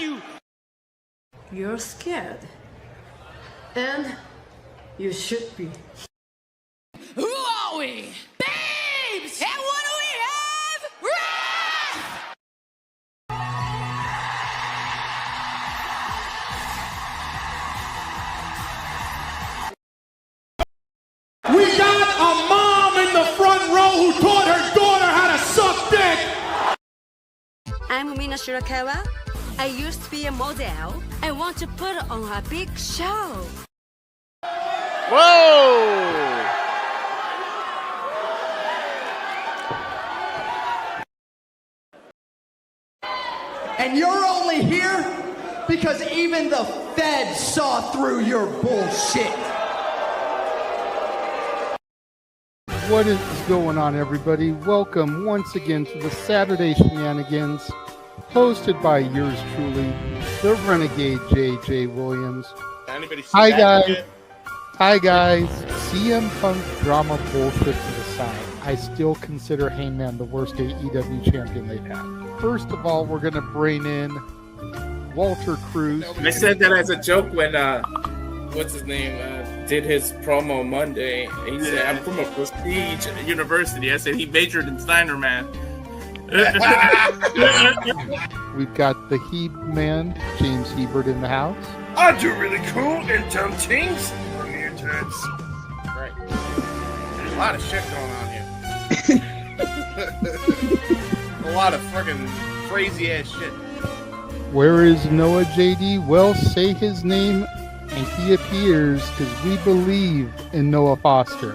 you! You're scared. And you should be. Who are we? Babes! And what do we have? Wrath! We got a mom in the front row who taught her daughter how to suck dick! I'm Mina Shirakawa. I used to be a model. I want to put on a big show. Whoa! And you're only here because even the feds saw through your bullshit. What is going on, everybody? Welcome once again to the Saturday Shenanigans, hosted by yours truly, the Renegade J.J. Williams. Hi, guys. Hi, guys. CM Punk drama bullshit to the side. I still consider Hangman the worst AEW champion they've had. First of all, we're going to bring in Walter Cruz. I said that as a joke when, what's his name, did his promo Monday. He said, I'm from a prestige university. I said he majored in Steiner, man. We've got the Heb man, James Hebert, in the house. I do really cool and dumb things. Bring me your turds. Right. A lot of shit going on here. A lot of fucking crazy ass shit. Where is Noah JD? Well, say his name and he appears, because we believe in Noah Foster.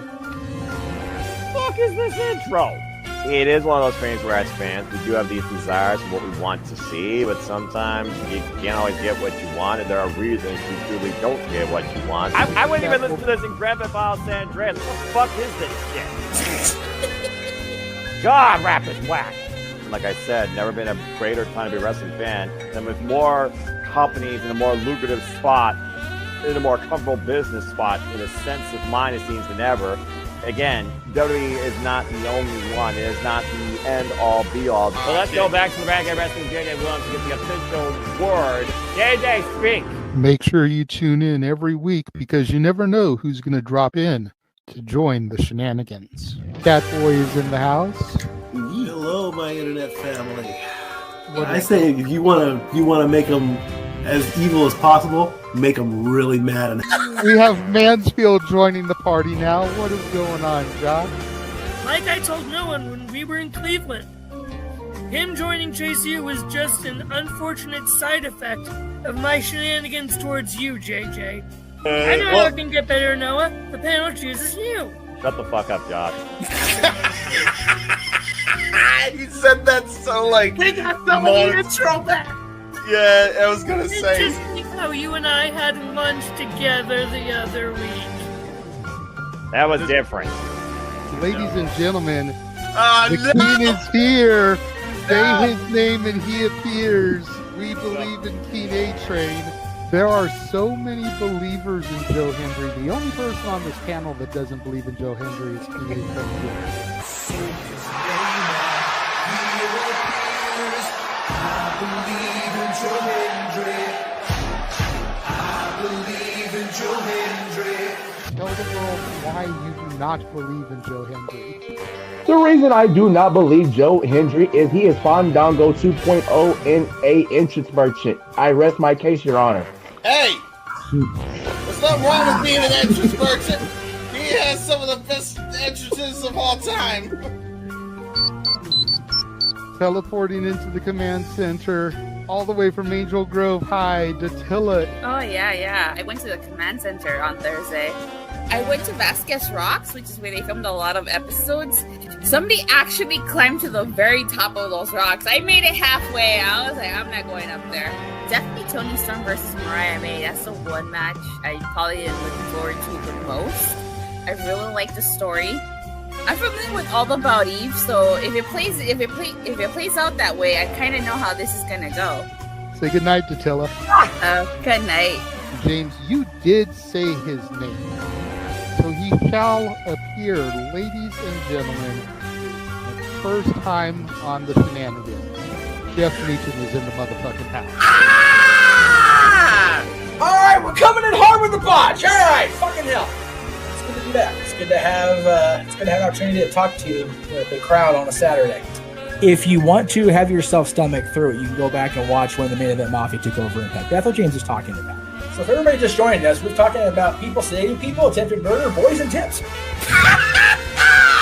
Fuck is this intro? It is one of those things where as fans, we do have these desires for what we want to see, but sometimes you can't always get what you want, and there are reasons you truly don't get what you want. I wouldn't even listen to this in Grand Theft Auto San Andreas. What the fuck is this shit? God, rap is whack. Like I said, never been a greater time to be a wrestling fan, and with more companies in a more lucrative spot, in a more comfortable business spot, in a sense of mind, it seems, than ever. Again, WWE is not the only one. It is not the end-all, be-all. So let's go back to the Renegade Wrestling JJ Williams to get the official word. JJ, speak! Make sure you tune in every week, because you never know who's going to drop in to join the shenanigans. Catboy is in the house. Hello, my internet family. I say if you want to make them as evil as possible, make them really mad. We have Mansfield joining the party now. What is going on, Josh? Like I told no one when we were in Cleveland, him joining JCU was just an unfortunate side effect of my shenanigans towards you, JJ. I know how it can get better, Noah. The panel chooses you. Shut the fuck up, Josh. You said that so like. We got some of the intro back. Yeah, I was gonna say. Just like how you and I had lunch together the other week. That was different. Ladies and gentlemen, the King is here. Say his name and he appears. We believe in King A-Train. There are so many believers in Joe Hendry. The only person on this panel that doesn't believe in Joe Hendry is King A-Train. Tell the world why you do not believe in Joe Hendry. The reason I do not believe Joe Hendry is he is Fandango 2.0 in a entrance merchant. I rest my case, Your Honor. Hey! There's nothing wrong with being an entrance merchant. He has some of the best entrances of all time. Teleporting into the command center, all the way from Angel Grove High, Datilla. Oh, yeah. I went to the command center on Thursday. I went to Vasquez Rocks, which is where they filmed a lot of episodes. Somebody actually climbed to the very top of those rocks. I made it halfway. I was like, I'm not going up there. Definitely Toni Storm versus Mariah May. That's the one match I probably am looking forward to the most. I really like the story. I'm familiar with all about Eve, so if it plays out that way, I kind of know how this is gonna go. Say goodnight, Datilla. Good night. James, you did say his name. So he shall appear, ladies and gentlemen, the first time on the shenanigans. Jeff Meacham is in the motherfucking house. we're coming in hard with the botch. All right, fucking hell. It's good to do that. It's good to have an opportunity to talk to the crowd on a Saturday. If you want to have yourself stomach through it, you can go back and watch when the Main Event Mafia took over Impact. That's what James is talking about. So if everybody just joined us, we're talking about people sedating people, attempted murder, boys, and tips.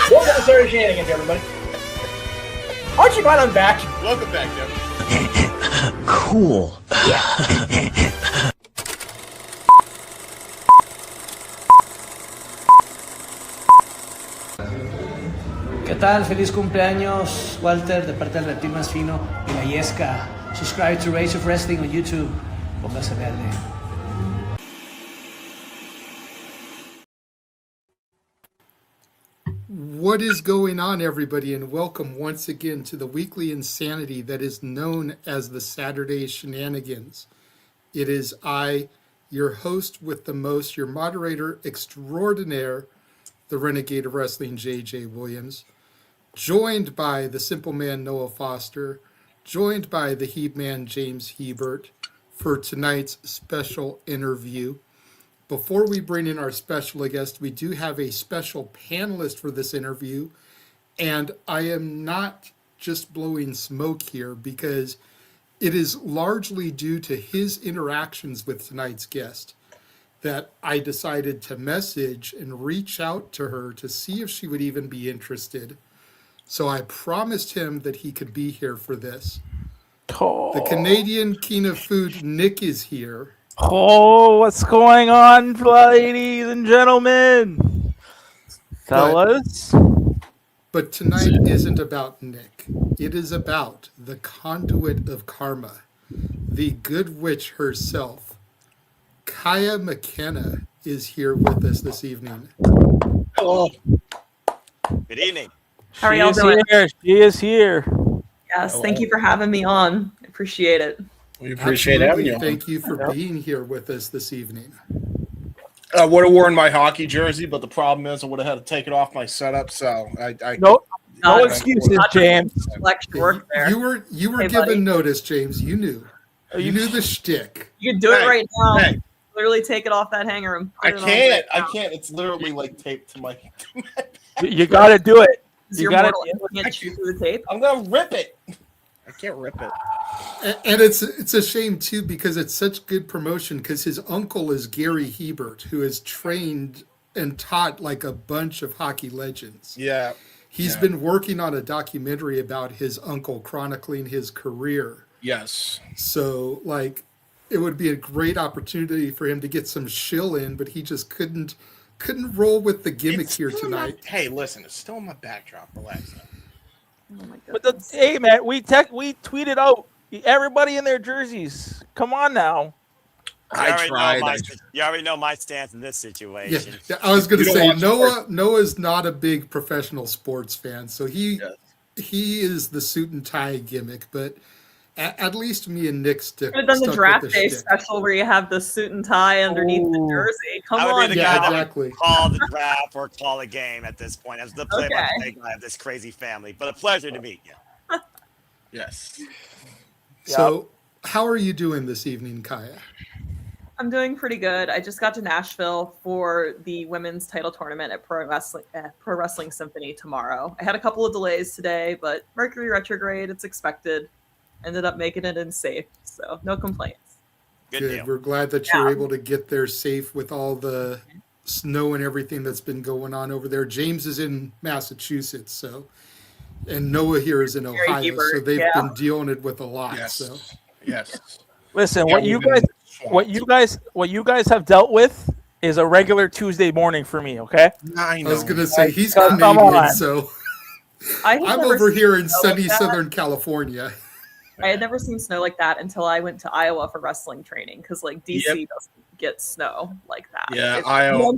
Welcome to Saturday Shenanigans, everybody. Aren't you glad I'm back? Welcome back, Jim. Cool. ¿Qué tal? Feliz cumpleaños, Walter, de parte del reptil más fino y la Yesca. Subscribe to Rage of Wrestling on YouTube. Póngase verde. What is going on, everybody, and welcome once again to the weekly insanity that is known as the Saturday Shenanigans. It is I, your host with the most, your moderator extraordinaire, the Renegade of Wrestling, JJ Williams, joined by the Simple Man, Noah Foster, joined by the Heat Man, James Hebert, for tonight's special interview. Before we bring in our special guest, we do have a special panelist for this interview, and I am not just blowing smoke here because it is largely due to his interactions with tonight's guest that I decided to message and reach out to her to see if she would even be interested. So I promised him that he could be here for this. Oh. The Canadian king of food, Nick, is here. Oh, what's going on, ladies and gentlemen? Fellas? But tonight isn't about Nick. It is about the Conduit of Karma, the good witch herself. Kaia McKenna is here with us this evening. Hello. Good evening. How are y'all doing? She is here. Yes, thank you for having me on. I appreciate it. We appreciate having you. Thank you for being here with us this evening. I would have worn my hockey jersey, but the problem is I would have had to take it off my setup. So I no excuses, James. You were given buddy. Notice, James. You knew. You knew the shtick. You can do it right now. Literally take it off that hanger and put I it on can't. right I can't. It's literally like taped to my. You got to do it. You got to chew through the tape. I'm gonna rip it. I can't rip it. And it's a shame too because it's such good promotion because his uncle is Gary Hebert, who has trained and taught like a bunch of hockey legends. Yeah. He's been working on a documentary about his uncle chronicling his career. Yes. So like it would be a great opportunity for him to get some shill in, but he just couldn't roll with the gimmick here tonight. Hey, listen, it's still in my backdrop. Relax. Oh my But hey, man, we tweeted out everybody in their jerseys. Come on now. You already know my stance in this situation. Yeah, I was going to say Noah's not a big professional sports fan, so he is the suit and tie gimmick. But at least me and Nick Could have done the draft day special where you have the suit and tie underneath the jersey. Come on, be the guy that would call the draft or call a game at this point as the play-by-play guy of this crazy family. But a pleasure to meet you. Yes. So, how are you doing this evening, Kaia? I'm doing pretty good. I just got to Nashville for the women's title tournament at Pro Wrestling Symphony tomorrow. I had a couple of delays today, but Mercury retrograde, it's expected. Ended up making it in safe, so no complaints. Good. We're glad that you're able to get there safe with all the snow and everything that's been going on over there. James is in Massachusetts, and Noah here is in Ohio, so they've been dealing it with a lot. Yes. So yes. Listen, what you guys have dealt with is a regular Tuesday morning for me. Okay. I was gonna say he's Canadian, so I'm over here in sunny Southern California. I had never seen snow like that until I went to Iowa for wrestling training because like DC doesn't get snow like that. Yeah, Iowa.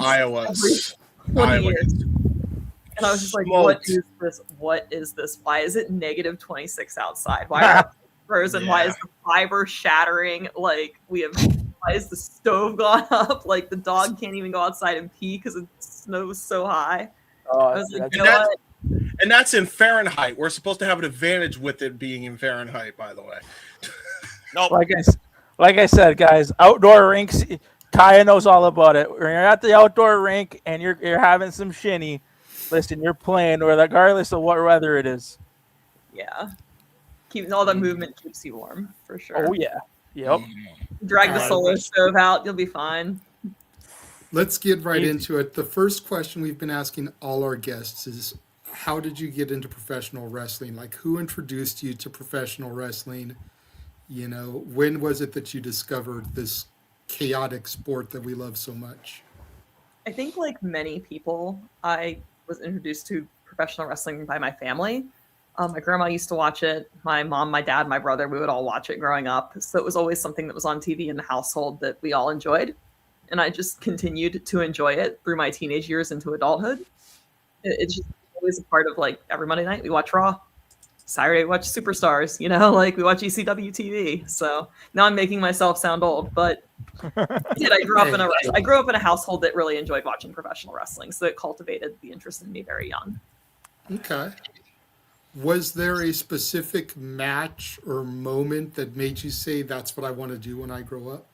20 years. And I was just like, what is this? What is this? Why is it negative 26 outside? Why are frozen? Why is the fiber shattering? Like why is the stove gone up? Like the dog can't even go outside and pee because the snow is so high. I was like, and that's in Fahrenheit. We're supposed to have an advantage with it being in Fahrenheit, by the way. Like I said, guys, outdoor rinks Kaia knows all about it. When you're at the outdoor rink and you're having some shinny, listen, you're playing regardless of what weather it is. Yeah. All the movement keeps you warm, for sure. Oh, yeah. Yep. Drag the solar stove out, you'll be fine. Let's get right into it. The first question we've been asking all our guests is, how did you get into professional wrestling? Like, who introduced you to professional wrestling? You know, when was it that you discovered this chaotic sport that we love so much? I think, like many people, I was introduced to professional wrestling by my family. My grandma used to watch it. My mom, my dad, my brother, we would all watch it growing up. So it was always something that was on TV in the household that we all enjoyed. And I just continued to enjoy it through my teenage years into adulthood. It's just always a part of, like, every Monday night we watch Raw. Saturday we watch Superstars, you know, like we watch ECW TV. So now I'm making myself sound old, but I grew up in a household that really enjoyed watching professional wrestling. So it cultivated the interest in me very young. Okay. Was there a specific match or moment that made you say, that's what I want to do when I grow up?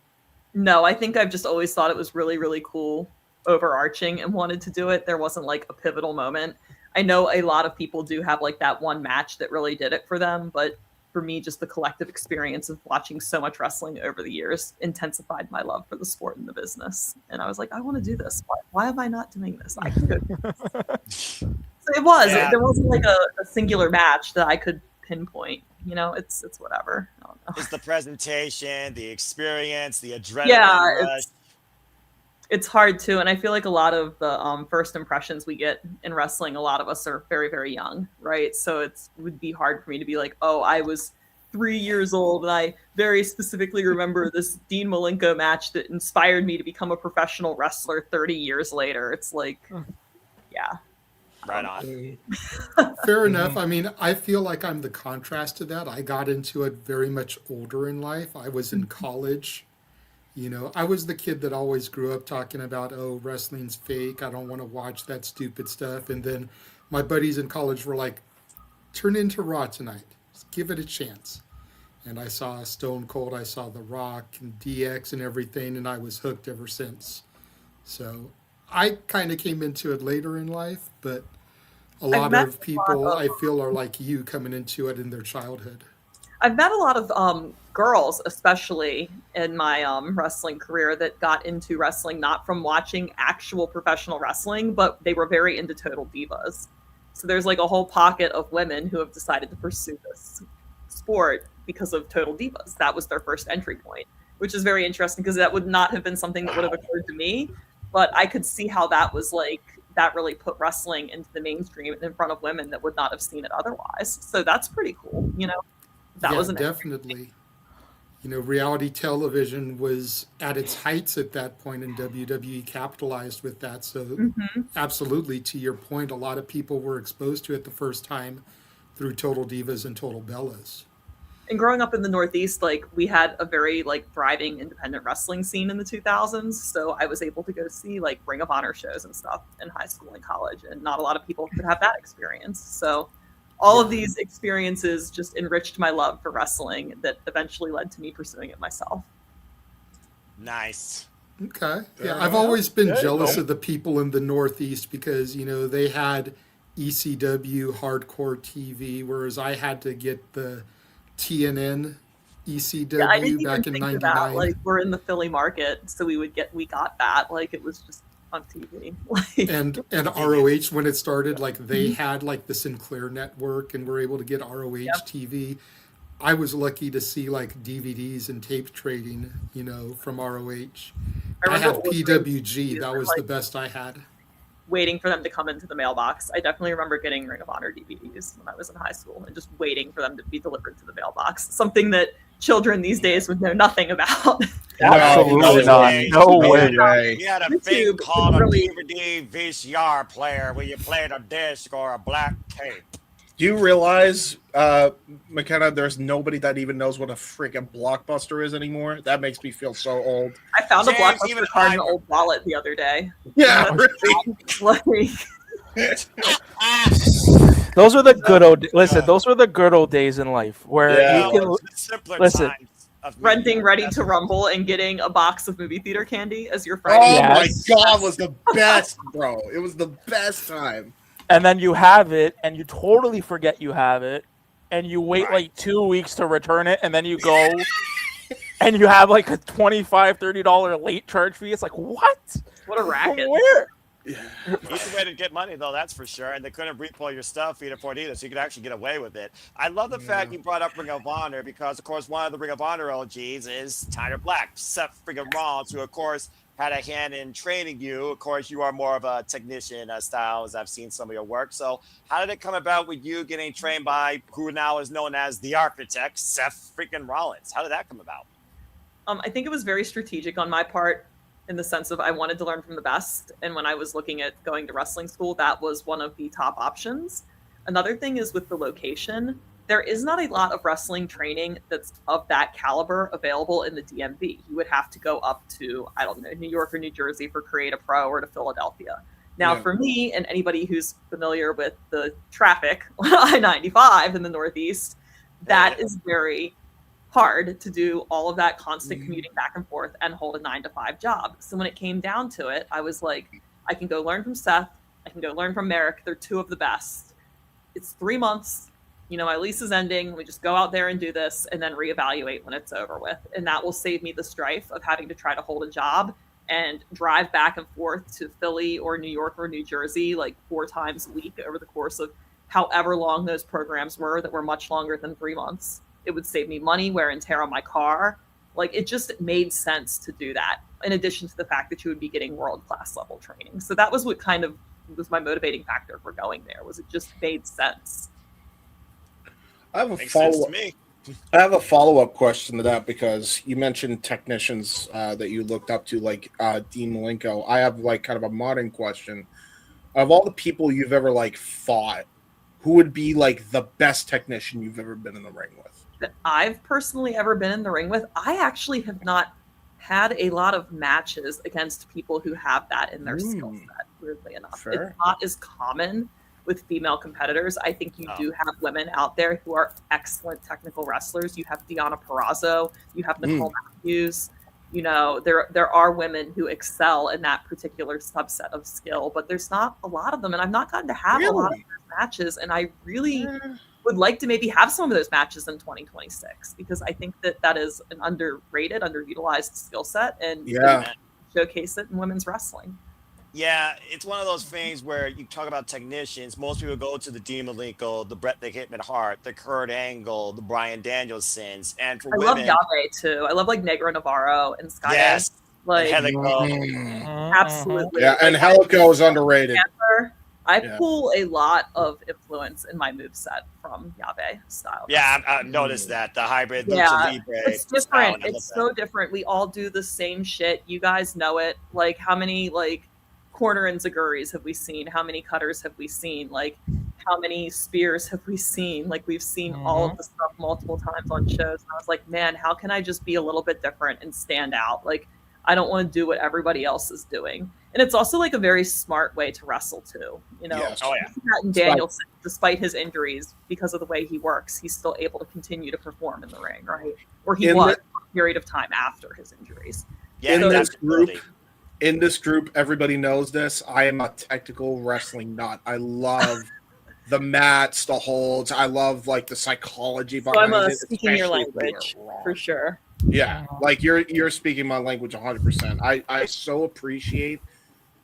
No, I think I've just always thought it was really, really cool, overarching, and wanted to do it. There wasn't like a pivotal moment. I know a lot of people do have like that one match that really did it for them, but for me, just the collective experience of watching so much wrestling over the years intensified my love for the sport and the business. And I was like, I want to do this. Why am I not doing this? I can do this. So it was. Yeah. There wasn't like a singular match that I could pinpoint. You know, it's whatever. I don't know. It's the presentation, the experience, the adrenaline rush. It's hard too, and I feel like a lot of the first impressions we get in wrestling, a lot of us are very, very young, right? So it would be hard for me to be like, oh, I was 3 years old, and I very specifically remember this Dean Malenko match that inspired me to become a professional wrestler 30 years later. It's like, yeah. Right on. Fair enough. I mean, I feel like I'm the contrast to that. I got into it very much older in life. I was in college. You know, I was the kid that always grew up talking about, oh, wrestling's fake. I don't want to watch that stupid stuff. And then my buddies in college were like, turn into Raw tonight. Just give it a chance. And I saw Stone Cold, I saw The Rock and DX and everything, and I was hooked ever since. So I kind of came into it later in life, but a lot of people I feel are like you, coming into it in their childhood. I've met a lot of girls, especially in my wrestling career, that got into wrestling not from watching actual professional wrestling, but they were very into Total Divas. So there's like a whole pocket of women who have decided to pursue this sport because of Total Divas. That was their first entry point, which is very interesting because that would not have been something that would have occurred to me. But I could see how that was like, that really put wrestling into the mainstream in front of women that would not have seen it otherwise. So that's pretty cool, you know? That was definitely. You know, reality television was at its heights at that point, and WWE capitalized with that. So absolutely, to your point, a lot of people were exposed to it the first time through Total Divas and Total Bellas. And growing up in the Northeast, like, we had a very like thriving independent wrestling scene in the 2000s. So I was able to go see like Ring of Honor shows and stuff in high school and college, and not a lot of people could have that experience. So all of these experiences just enriched my love for wrestling that eventually led to me pursuing it myself. Nice. Okay. Yeah, I've always been jealous of the people in the Northeast because, you know, they had ECW hardcore TV, whereas I had to get the TNN ECW back in '99. Like, we're in the Philly market, so we got that. Like, it was just on TV. and ROH, when it started, like, they had like the Sinclair network and were able to get ROH TV. I was lucky to see like DVDs and tape trading, you know, from ROH. I had PWG. That was the best I had. Waiting for them to come into the mailbox. I definitely remember getting Ring of Honor DVDs when I was in high school and just waiting for them to be delivered to the mailbox. Something that children these days would know nothing about. Absolutely not. No way. You had a thing called a DVD VCR player where you played a disc or a black tape. Do you realize, McKenna, there's nobody that even knows what a freaking Blockbuster is anymore? That makes me feel so old. I found a Blockbuster card in an old wallet the other day. Yeah, really. Those were the good old. Listen, those were the good old days in life where you can listen. Times. renting Ready to Rumble and getting a box of movie theater candy as your friend. Oh my God, was the best, bro. It was the best time. And then you have it, and you totally forget you have it, and you wait like 2 weeks to return it, and then you go, and you have like a $25, $30 late charge fee. It's like, what? What a racket. Where? Easy way to get money, though, that's for sure. And they couldn't repo your stuff either for it either, so you could actually get away with it. I love the fact you brought up Ring of Honor because, of course, one of the Ring of Honor OGs is Tyler Black, Seth friggin' Rollins, who, of course, had a hand in training you. Of course, you are more of a technician style, as I've seen some of your work. So how did it come about with you getting trained by who now is known as the Architect, Seth freaking Rollins? How did that come about? I think it was very strategic on my part, in the sense of I wanted to learn from the best. And when I was looking at going to wrestling school, that was one of the top options. Another thing is with the location, there is not a lot of wrestling training that's of that caliber available in the DMV. You would have to go up to, I don't know, New York or New Jersey for Create a Pro or to Philadelphia. Now, for me and anybody who's familiar with the traffic on I-95 in the Northeast, that is very hard to do all of that constant commuting back and forth and hold a 9-to-5 job. So when it came down to it, I was like, I can go learn from Seth. I can go learn from Merrick. They're two of the best. It's 3 months. You know, my lease is ending. We just go out there and do this and then reevaluate when it's over with. And that will save me the strife of having to try to hold a job and drive back and forth to Philly or New York or New Jersey like 4 times a week over the course of however long those programs were that were much longer than 3 months. It would save me money, wear and tear on my car. Like, it just made sense to do that, in addition to the fact that you would be getting world-class level training. So that was what kind of was my motivating factor for going there, was it just made sense. I have a follow-up question to that, because you mentioned technicians that you looked up to, like Dean Malenko. I have like kind of a modern question. Of all the people you've ever like fought, who would be like the best technician you've ever been in the ring with? That I've personally ever been in the ring with, I actually have not had a lot of matches against people who have that in their skill set, weirdly enough. Fair. It's not as common with female competitors. I think you do have women out there who are excellent technical wrestlers. You have Deonna Purrazzo, you have Nicole Matthews. You know, there are women who excel in that particular subset of skill, but there's not a lot of them. And I've not gotten to have a lot of those matches. And I really would like to maybe have some of those matches in 2026, because I think that is an underrated, underutilized skill set, and showcase it in women's wrestling. Yeah, it's one of those things where you talk about technicians. Most people go to the Dean Malenko, the Bret the Hitman Hart, the Kurt Angle, the Brian Danielsons, and for women, love Yave too. I love like Negro Navarro and Sky. Yes, like absolutely. Yeah, and Helico is underrated. I pull a lot of influence in my moveset from Yave style. Yeah, I've noticed that the hybrid Yeah, Lucha Libre. it's different. It's so different. We all do the same shit. You guys know it. Like, how many like corner and Zaguris have we seen? How many cutters have we seen? Like, how many spears have we seen? Like, we've seen all of the stuff multiple times on shows. And I was like, man, how can I just be a little bit different and stand out? Like, I don't want to do what everybody else is doing. And it's also like a very smart way to wrestle too. You know, and Danielson, despite his injuries, because of the way he works, he's still able to continue to perform in the ring, right? Or he was for a period of time after his injuries. Yeah, in this group, everybody knows this. I am a technical wrestling nut. I love the mats, the holds. I love like the psychology behind it. Speaking your language for sure. Yeah, like you're speaking my language 100%. I so appreciate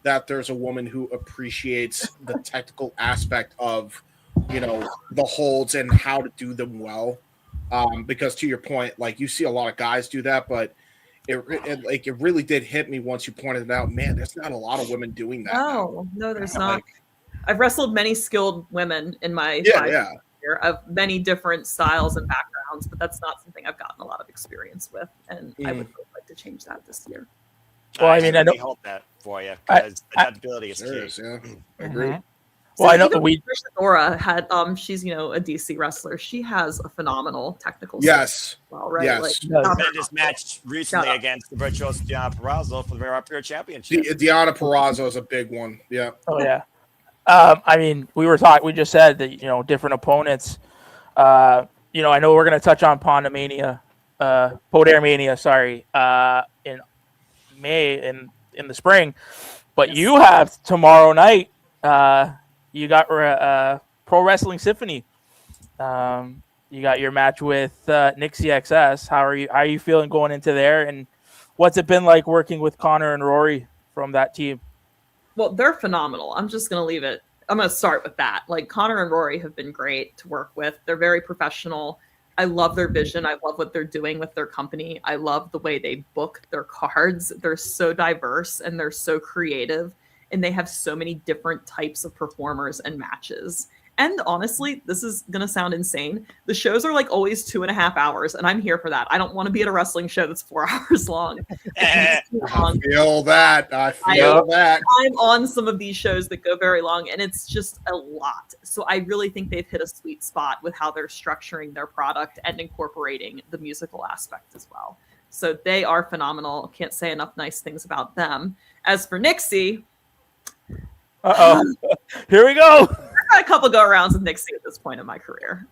that there's a woman who appreciates the technical aspect of, you know, the holds and how to do them well. Because to your point, like you see a lot of guys do that, but it really did hit me once you pointed it out. Man, there's not a lot of women doing that. No, there's not. I've wrestled many skilled women in my career of many different styles and backgrounds, but that's not something I've gotten a lot of experience with, and I would really like to change that this year. Well, I mean, I really hope that for you, because adaptability is key. I agree. Well, I know Nora had she's a DC wrestler. She has a phenomenal technical yes well, right? Yes. Like, just matched recently against the virtuoso Deonna Purrazzo for the Very Pure Championship. Deonna Purrazzo is a big one. Yeah. Oh yeah. I mean, we just said that different opponents. I know we're gonna touch on Pondomania Podair Mania, sorry, in May in the spring. But you have tomorrow night. You got Pro Wrestling Symphony. You got your match with Nixie XS. How are you feeling going into there? And what's it been like working with Connor and Rory from that team? Well, they're phenomenal. I'm just going to leave it. I'm going to start with that. Like, Connor and Rory have been great to work with. They're very professional. I love their vision. I love what they're doing with their company. I love the way they book their cards. They're so diverse and they're so creative, and they have so many different types of performers and matches. And honestly, this is going to sound insane. The shows are like always 2.5 hours, and I'm here for that. I don't want to be at a wrestling show that's 4 hours long. I feel that. I'm on some of these shows that go very long, and it's just a lot. So I really think they've hit a sweet spot with how they're structuring their product and incorporating the musical aspect as well. So they are phenomenal. Can't say enough nice things about them. As for Nixie, here we go. I've had a couple go-arounds with Nixie at this point in my career.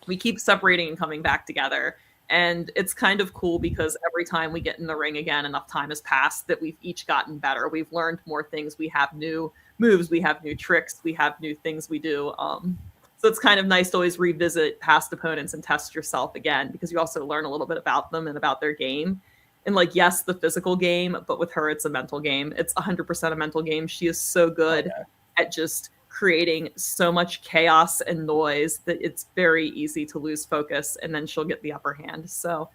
We keep separating and coming back together. And it's kind of cool because every time we get in the ring again, enough time has passed that we've each gotten better. We've learned more things. We have new moves. We have new tricks. We have new things we do. So it's kind of nice to always revisit past opponents and test yourself again, because you also learn a little bit about them and about their game. And like, yes, the physical game, but with her, it's a mental game. It's 100% a mental game. She is so good at just creating so much chaos and noise that it's very easy to lose focus, and then she'll get the upper hand. So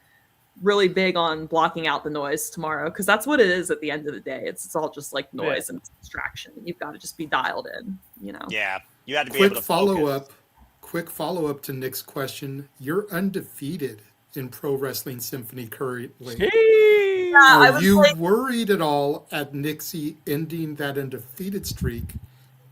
really big on blocking out the noise tomorrow, because that's what it is at the end of the day. It's all just like noise and distraction. You've got to just be dialed in, you know? Yeah, you had to be able to Quick follow-up to Nick's question. You're undefeated in Pro Wrestling Symphony currently. Are you worried at all at Nixie ending that undefeated streak?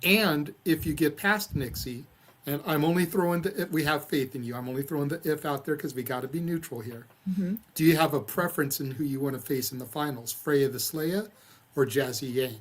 And if you get past Nixie, and I'm only throwing we have faith in you. I'm only throwing the if out there because we got to be neutral here. Mm-hmm. Do you have a preference in who you want to face in the finals, Freya the Slayer or Jazzy Yang?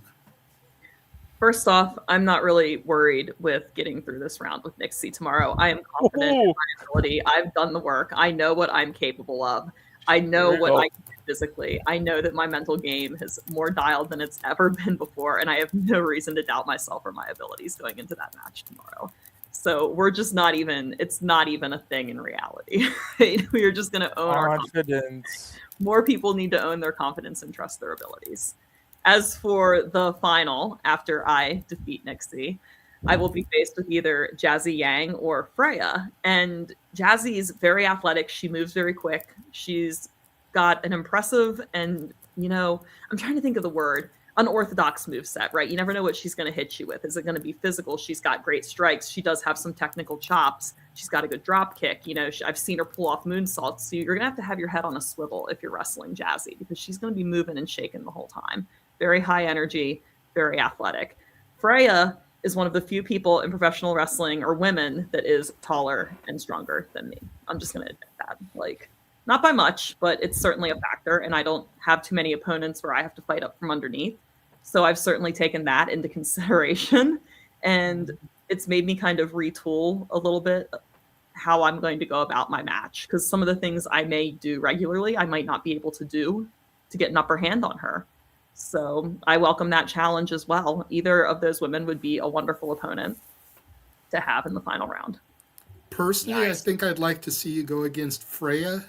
First off, I'm not really worried with getting through this round with Nixie tomorrow. I am confident in my ability. I've done the work. I know what I'm capable of. I know what I can do physically. I know that my mental game is more dialed than it's ever been before, and I have no reason to doubt myself or my abilities going into that match tomorrow. So we're just it's not even a thing in reality. Right? We're just going to own our confidence. More people need to own their confidence and trust their abilities. As for the final, after I defeat Nixie, I will be faced with either Jazzy Yang or Freya. And Jazzy's very athletic. She moves very quick. She's got an impressive and, I'm trying to think of the word, unorthodox moveset, right? You never know what she's going to hit you with. Is it going to be physical? She's got great strikes. She does have some technical chops. She's got a good drop kick. I've seen her pull off moonsaults. So you're going to have your head on a swivel if you're wrestling Jazzy, because she's going to be moving and shaking the whole time. Very high energy, very athletic. Freya is one of the few people in professional wrestling, or women, that is taller and stronger than me. I'm just going to admit that. Not by much, but it's certainly a factor, and I don't have too many opponents where I have to fight up from underneath. So I've certainly taken that into consideration, and it's made me kind of retool a little bit how I'm going to go about my match, because some of the things I may do regularly, I might not be able to do to get an upper hand on her. So I welcome that challenge as well. Either of those women would be a wonderful opponent to have in the final round. Personally, I think I'd like to see you go against Freya.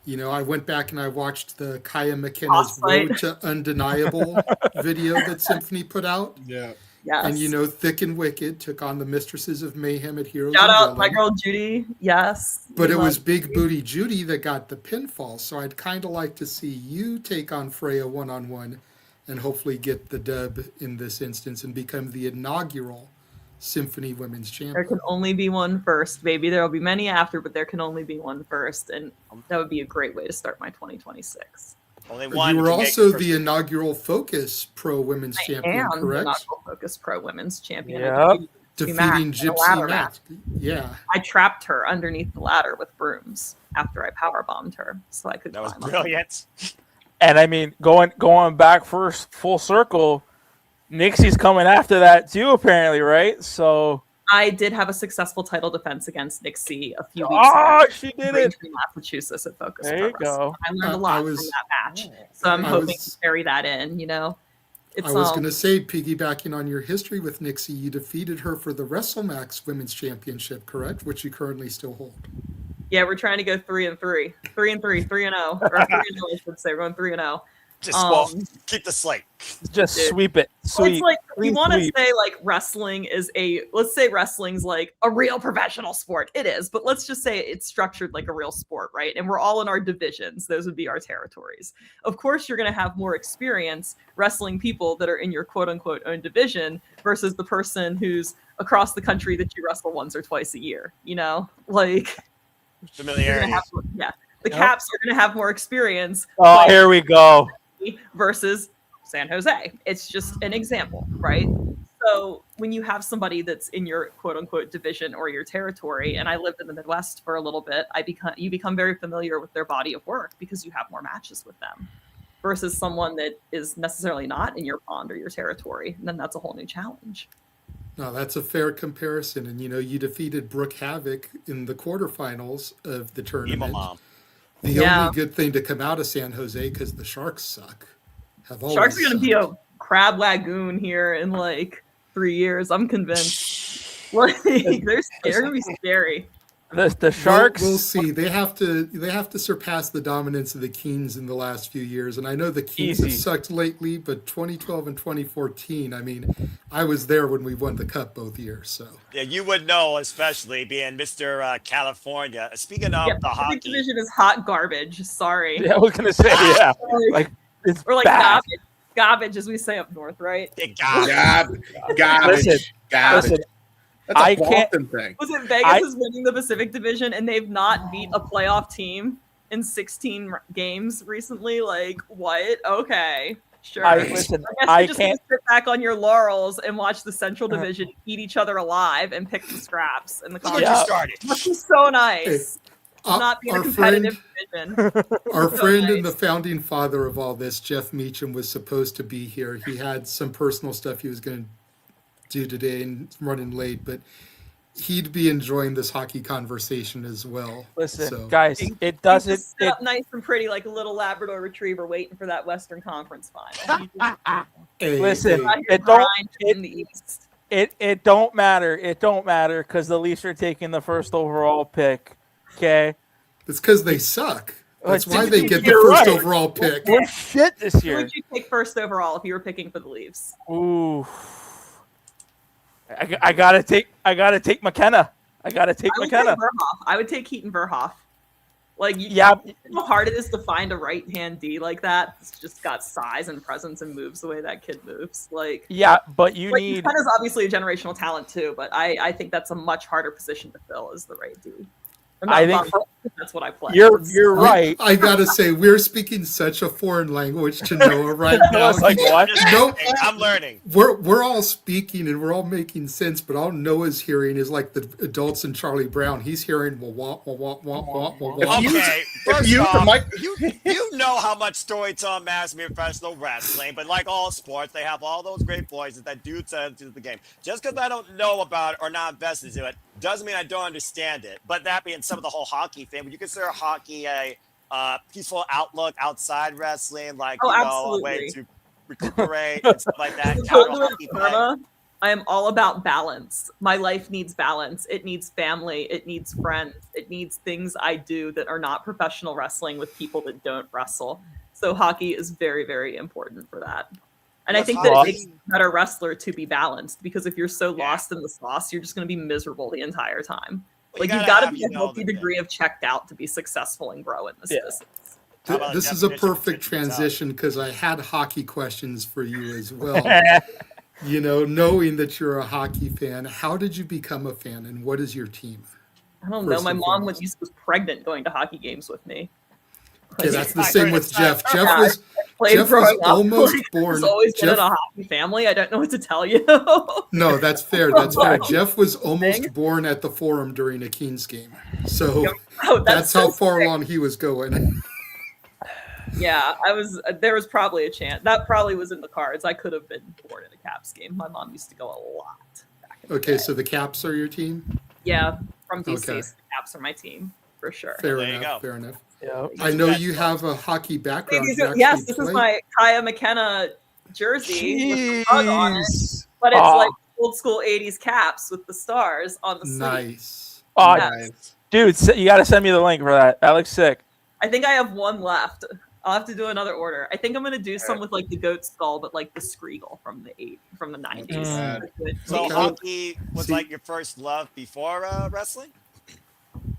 I went back and I watched the Kaia McKenna's Road to Undeniable video that Symphony put out. Yeah. Yes. And, Thick and Wicked took on the Mistresses of Mayhem at Heroes. Shout out my girl Judy. Yes. But it was Big Booty Judy that got the pinfall. So I'd kind of like to see you take on Freya one-on-one and hopefully get the dub in this instance and become the inaugural Symphony Women's Champion. There can only be one first, baby. There will be many after, but there can only be one first. And that would be a great way to start my 2026. Only one. You were also the inaugural Focus Pro Women's Champion, correct? Inaugural Focus Pro Women's Champion. Yeah. Defeating Gypsy Matt. Yeah. I trapped her underneath the ladder with brooms after I powerbombed her, so I could. That was brilliant. And I mean, going back first full circle, Nixie's coming after that too, apparently, right? So I did have a successful title defense against Nixie a few weeks Oh, ago. she did in it. Massachusetts at Focus. There you Pro Wrestling. go. I learned a lot from that match, so I'm hoping to carry that in. I was going to say, piggybacking on your history with Nixie, you defeated her for the WrestleMax Women's Championship, correct? Which you currently still hold. Yeah, we're trying to go 3-3, 3-3, 3-0, or 3-0, I should say. We're going 3-0. Just keep the slate. Just sweep it. Well, it's like Clean you want to sweep. say like wrestling is let's say wrestling's like a real professional sport. It is, but let's just say it's structured like a real sport, right? And we're all in our divisions. Those would be our territories. Of course, you're going to have more experience wrestling people that are in your quote unquote own division versus the person who's across the country that you wrestle once or twice a year. Like familiarity. The Caps are going to have more experience. Oh, here we go. Versus San Jose. It's just an example, right? So when you have somebody that's in your quote unquote division or your territory, and I lived in the Midwest for a little bit, you become very familiar with their body of work because you have more matches with them versus someone that is necessarily not in your pond or your territory. And then that's a whole new challenge. No, that's a fair comparison. And, you defeated Brooke Havoc in the quarterfinals of the tournament. The only good thing to come out of San Jose, because the Sharks suck. Sharks are going to be a crab lagoon here in like 3 years. I'm convinced. They're going to be scary. The Sharks. We'll see. They have to surpass the dominance of the Kings in the last few years. And I know the Kings have sucked lately, but 2012 and 2014. I mean, I was there when we won the cup both years. So yeah, you would know, especially being Mr. California. Speaking of the hockey division is hot garbage. Sorry. Yeah, I was gonna say it's or like bad. garbage, as we say up north, right? Garbage. Listen. That's a I Boston thing. Was it Vegas is winning the Pacific Division and they've not beat a playoff team in 16 games recently? Like, what? Okay, sure. I guess you're just gonna sit back on your laurels and watch the Central Division eat each other alive and pick the scraps in the conference. Must be so nice. Not be a competitive division. Our friend and the founding father of all this, Jeff Meacham, was supposed to be here. He had some personal stuff he was going to do today and running late, but he'd be enjoying this hockey conversation as well. Listen, guys, it doesn't. Sit up nice and pretty like a little Labrador Retriever waiting for that Western Conference final. Listen, it don't matter. It don't matter because the Leafs are taking the first overall pick. Okay, it's because they suck. That's why they get the first overall pick. We're shit this year. Who would you pick first overall if you were picking for the Leafs? Ooh. I gotta take McKenna. McKenna. I would take Keaton Verhoff. Like, you know how hard it is to find a right-hand D like that. It's just got size and presence and moves the way that kid moves. Like, yeah, but you need. McKenna's obviously a generational talent too, but I think that's a much harder position to fill as the right D. I think that's what I play. You're right. I gotta say, we're speaking such a foreign language to Noah right now. I was like, what? No, I'm learning. We're all speaking and we're all making sense, but all Noah's hearing is like the adults in Charlie Brown. He's hearing wah wah wah wah wah wah wah. Okay, first off, you know how much storytelling matters in professional wrestling, but like all sports, they have all those great voices that do send to the game. Just because I don't know about it or not invested into it doesn't mean I don't understand it. But that being some of the whole hockey thing, would you consider hockey a peaceful outlook outside wrestling, like a way to recuperate and stuff like that? I am all about balance. My life needs balance. It needs family. It needs friends. It needs things I do that are not professional wrestling with people that don't wrestle. So hockey is very, very important for that. And I think that it makes a better wrestler to be balanced, because if you're so lost in the sauce, you're just going to be miserable the entire time. Like, you've got to be a healthy degree of checked out to be successful and grow in this business. This is a perfect transition because I had hockey questions for you as well. Knowing that you're a hockey fan, how did you become a fan and what is your team? I don't know. My mom was pregnant going to hockey games with me. Okay, that's the same with Jeff. Jeff was almost born. Always been in a hockey family. I don't know what to tell you. No, that's fair. That's fair. Jeff was almost born at the Forum during a Kings game, so that's how far along he was going. Yeah, there was probably a chance. That probably was in the cards. I could have been born in a Caps game. My mom used to go a lot back Okay, so the Caps are your team? Yeah, from DC, Okay. so the Caps are my team for sure. Fair enough. Fair enough. I know you have a hockey background. You actually Yes, this is play? my Kaia McKenna jersey with the bug on it, but it's Aw. like old school 80s Caps with the stars on the sleeve. Nice. Oh, Yes. dude, you got to send me the link for that. That looks sick. I think I have one left. I'll have to do another order. I think I'm gonna do some with like the goat skull, but like the Screagle from the 90s. So hockey was like your first love before wrestling?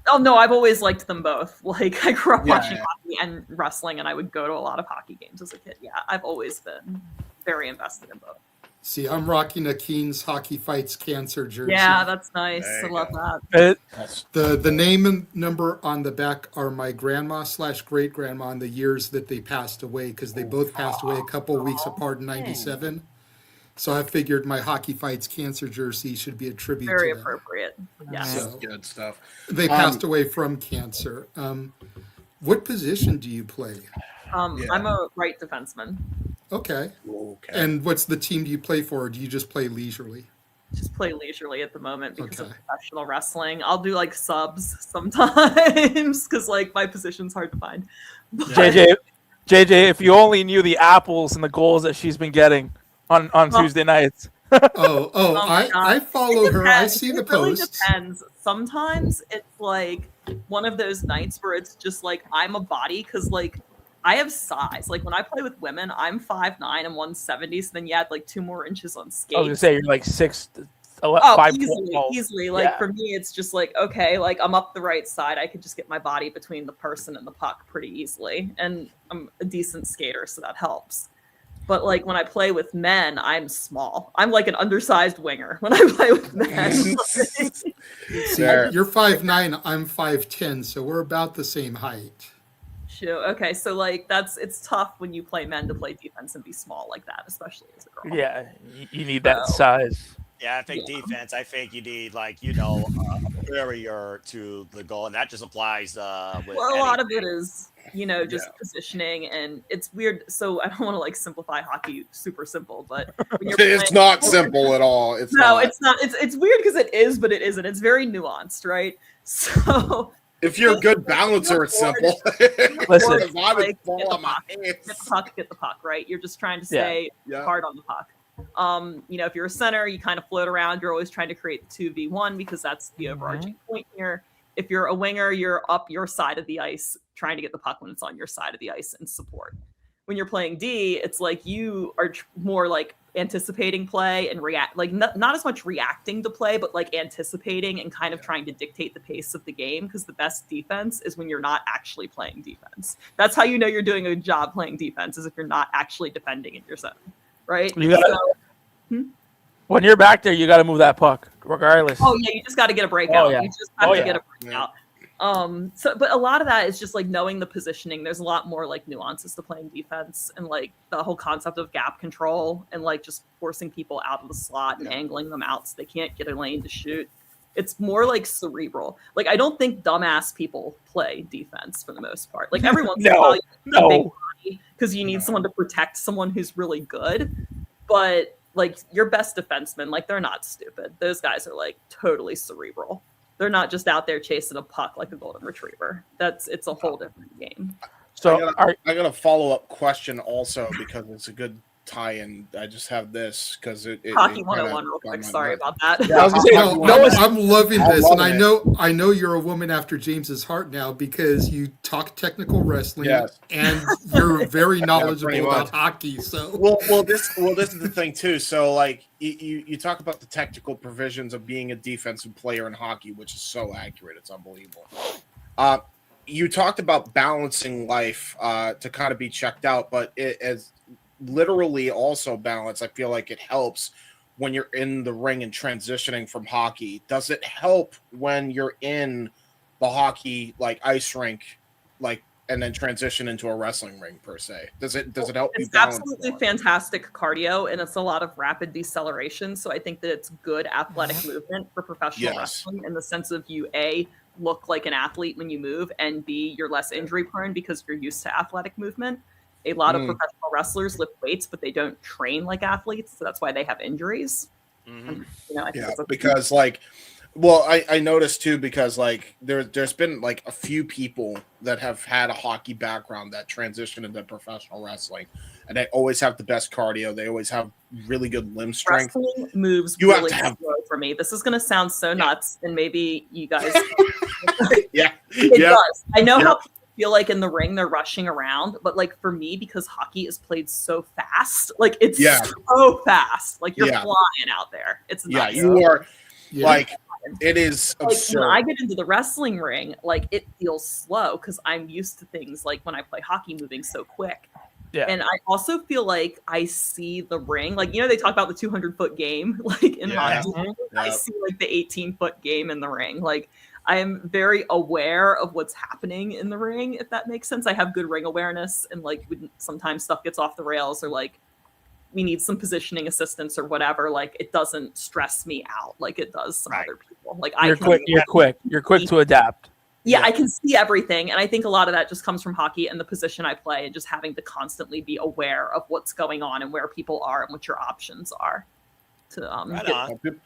Oh no, I've always liked them both. Like I grew up Yeah, watching yeah. hockey and wrestling, and I would go to a lot of hockey games as a kid. Yeah, I've always been very invested in both. See, I'm rocking a Keen's Hockey Fights Cancer jersey. Yeah, that's nice. I love that. The name and number on the back are my grandma / great grandma and the years that they passed away, because they both passed away a couple of weeks apart in '97. So I figured my Hockey Fights Cancer jersey should be a tribute Very to them. appropriate. Yes. So, Good stuff. They passed away from cancer. What position do you play? I'm a right defenseman. Okay. And what's the team do you play for, or do you just play leisurely? Just play leisurely at the moment because Okay. of professional wrestling. I'll do like subs sometimes because like my position's hard to find. But- JJ, if you only knew the apples and the goals that she's been getting on Tuesday nights. I follow It her. I depends. see the It really posts. depends. Sometimes it's like one of those nights where it's just like I'm a body because like I have size. Like when I play with women, I'm 5'9" and 170. So then you add like 2 more inches on skates. I was gonna say you're like 5 Easily. Like for me, it's just like, okay, like I'm up the right side. I could just get my body between the person and the puck pretty easily. And I'm a decent skater, so that helps. But like when I play with men, I'm small. I'm like an undersized winger when I play with men. See, you're 5'9", I'm 5'10", so we're about the same height. Shoot. Okay, so like it's tough when you play men to play defense and be small like that, especially as a girl. Yeah, you need that size. Yeah, I think defense. I think you need a barrier to the goal, and that just applies. With Well, a lot of it is, just positioning, and it's weird. So I don't want to like simplify hockey super simple, but when you're It's not simple at all. It's not. It's not. It's weird because it is, but it isn't. It's very nuanced, right? So If you're a good balancer, it's simple. Listen, If I would like, fall get the on my puck, hands. get the puck, right? You're just trying to stay Yeah. hard on the puck. If you're a center, you kind of float around. You're always trying to create the 2v1 because that's the overarching point here. If you're a winger, you're up your side of the ice trying to get the puck when it's on your side of the ice and support. When you're playing D, it's like you are more like anticipating play and react, like not as much reacting to play, but like anticipating and kind of trying to dictate the pace of the game, because the best defense is when you're not actually playing defense. That's how you know you're doing a good job playing defense, is if you're not actually defending in your center, right? You gotta, when you're back there, you got to move that puck, regardless. Oh yeah, you just got to get a breakout. Oh, yeah. You just have Oh, to yeah. get a breakout. But a lot of that is just like knowing the positioning. There's a lot more like nuances to playing defense, and like the whole concept of gap control and like just forcing people out of the slot and angling them out so they can't get a lane to shoot. It's more like cerebral. Like I don't think dumbass people play defense for the most part. Like every once in a while, you need a big body because you need someone to protect someone who's really good. But like your best defensemen, like they're not stupid. Those guys are like totally cerebral. They're not just out there chasing a puck like a golden retriever. It's a whole different game. So I got a follow-up question also, because it's a good tie-in. I just have this because it Hockey it 101 real quick. Sorry about that. Yeah, I was gonna say, I'm loving this, and loving I know you're a woman after James's heart now, because you talk technical wrestling, Yes. and you're very knowledgeable pretty about much. hockey. So well this is the thing too. So like you talk about the technical provisions of being a defensive player in hockey, which is so accurate. It's unbelievable. You talked about balancing life to kind of be checked out, but it as literally also balance. I feel like it helps when you're in the ring and transitioning from hockey. Does it help when you're in the hockey like ice rink, like, and then transition into a wrestling ring per se? Does it help you It's balance? absolutely fantastic cardio, and it's a lot of rapid deceleration. So I think that it's good athletic movement for professional Yes. wrestling, in the sense of you look like an athlete when you move, and B, you're less injury prone because you're used to athletic movement. A lot of professional wrestlers lift weights, but they don't train like athletes, so that's why they have injuries. You know, I think Yeah, it's because like, well, I noticed too, because like there's been like a few people that have had a hockey background that transition into professional wrestling, and they always have the best cardio. They always have really good limb strength. wrestling moves You have really to have- slow for me. This is going to sound so nuts, and maybe you guys. Yeah, It yeah. does. I know Yeah. how people feel like in the ring they're rushing around, but like for me, because hockey is played so fast, like it's Yeah. so fast, like you're Yeah. flying out there. It's Yeah, nuts. you are like it is Like absurd. when I get into the wrestling ring, like it feels slow because I'm used to things like when I play hockey moving so quick. Yeah. And I also feel like I see the ring, like they talk about the 200-foot game, like in Yeah. hockey. Mhm. I Yeah. see like the 18-foot game in the ring. Like I am very aware of what's happening in the ring, if that makes sense. I have good ring awareness, and like when sometimes stuff gets off the rails, or like we need some positioning assistance or whatever. Like it doesn't stress me out like it does some other people. Like You're quick. You're quick to adapt. Yeah, I can see everything. And I think a lot of that just comes from hockey and the position I play, and just having to constantly be aware of what's going on and where people are and what your options are. To Right get on. People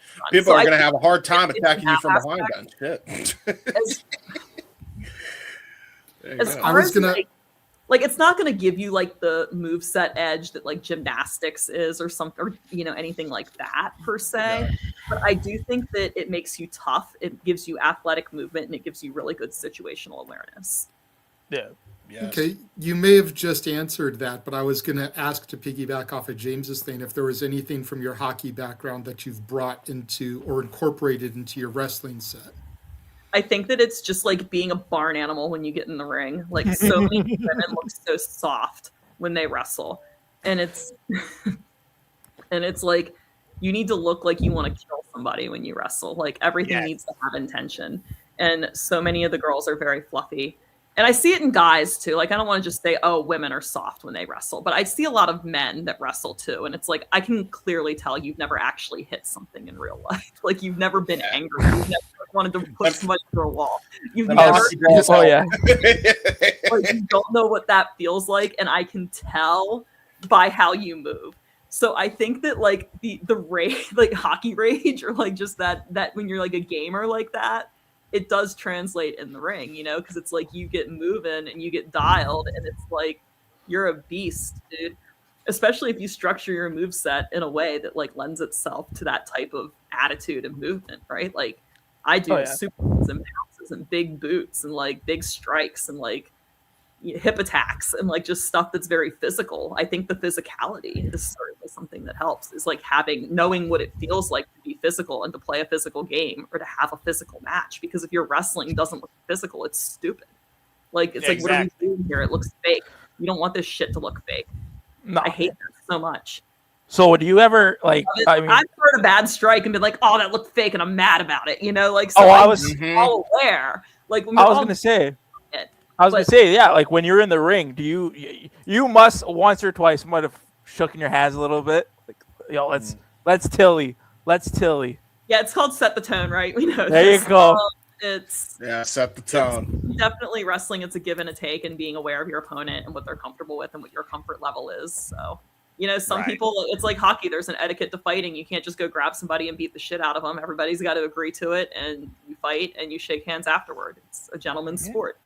So are I going to think have a hard time it's attacking you that from behind. aspect. Then shit. There you As go. far as like it's not going to give you like the moveset edge that like gymnastics is or something, or anything like that per se. But I do think that it makes you tough. It gives you athletic movement, and it gives you really good situational awareness. Yeah. Okay, you may have just answered that, but I was going to ask, to piggyback off of James's thing, if there was anything from your hockey background that you've brought into or incorporated into your wrestling set. I think that it's just like being a barn animal when you get in the ring. Like so many women look so soft when they wrestle, and it's like you need to look like you want to kill somebody when you wrestle. Like everything needs to have intention, and so many of the girls are very fluffy. And I see it in guys too. Like I don't want to just say, oh, women are soft when they wrestle, but I see a lot of men that wrestle too. And it's like I can clearly tell you've never actually hit something in real life. Like you've never been angry. You've never wanted to push somebody through a wall. You've never. Oh yeah. Like, you don't know what that feels like, and I can tell by how you move. So I think that like the rage, like hockey rage, or like just that when you're like a gamer like that, it does translate in the ring, because it's like you get moving and you get dialed, and it's like you're a beast, dude. Especially if you structure your moveset in a way that like lends itself to that type of attitude and movement, right? Like I do supers and bounces and big boots and like big strikes and like hip attacks and like just stuff that's very physical. I think the physicality is certainly something that helps, is like knowing what it feels like to be physical and to play a physical game or to have a physical match. Because if your wrestling doesn't look physical, it's stupid. Like it's what are we doing here? It looks fake. You don't want this shit to look fake. No. I hate that so much. So do you ever like? I mean, I've heard a bad strike and been like, "Oh, that looked fake," and I'm mad about it. Like, so I I'm was all aware. Like, when I we're was all gonna say. it, I was gonna say, yeah, like when you're in the ring, do you must once or twice might have shooken your hands a little bit, like, let's Tilly. Yeah, it's called set the tone, right? We know. There this. you go. It's set the tone. Definitely wrestling. It's a give and a take, and being aware of your opponent and what they're comfortable with and what your comfort level is. So, some people, it's like hockey. There's an etiquette to fighting. You can't just go grab somebody and beat the shit out of them. Everybody's got to agree to it, and you fight and you shake hands afterward. It's a gentleman's sport.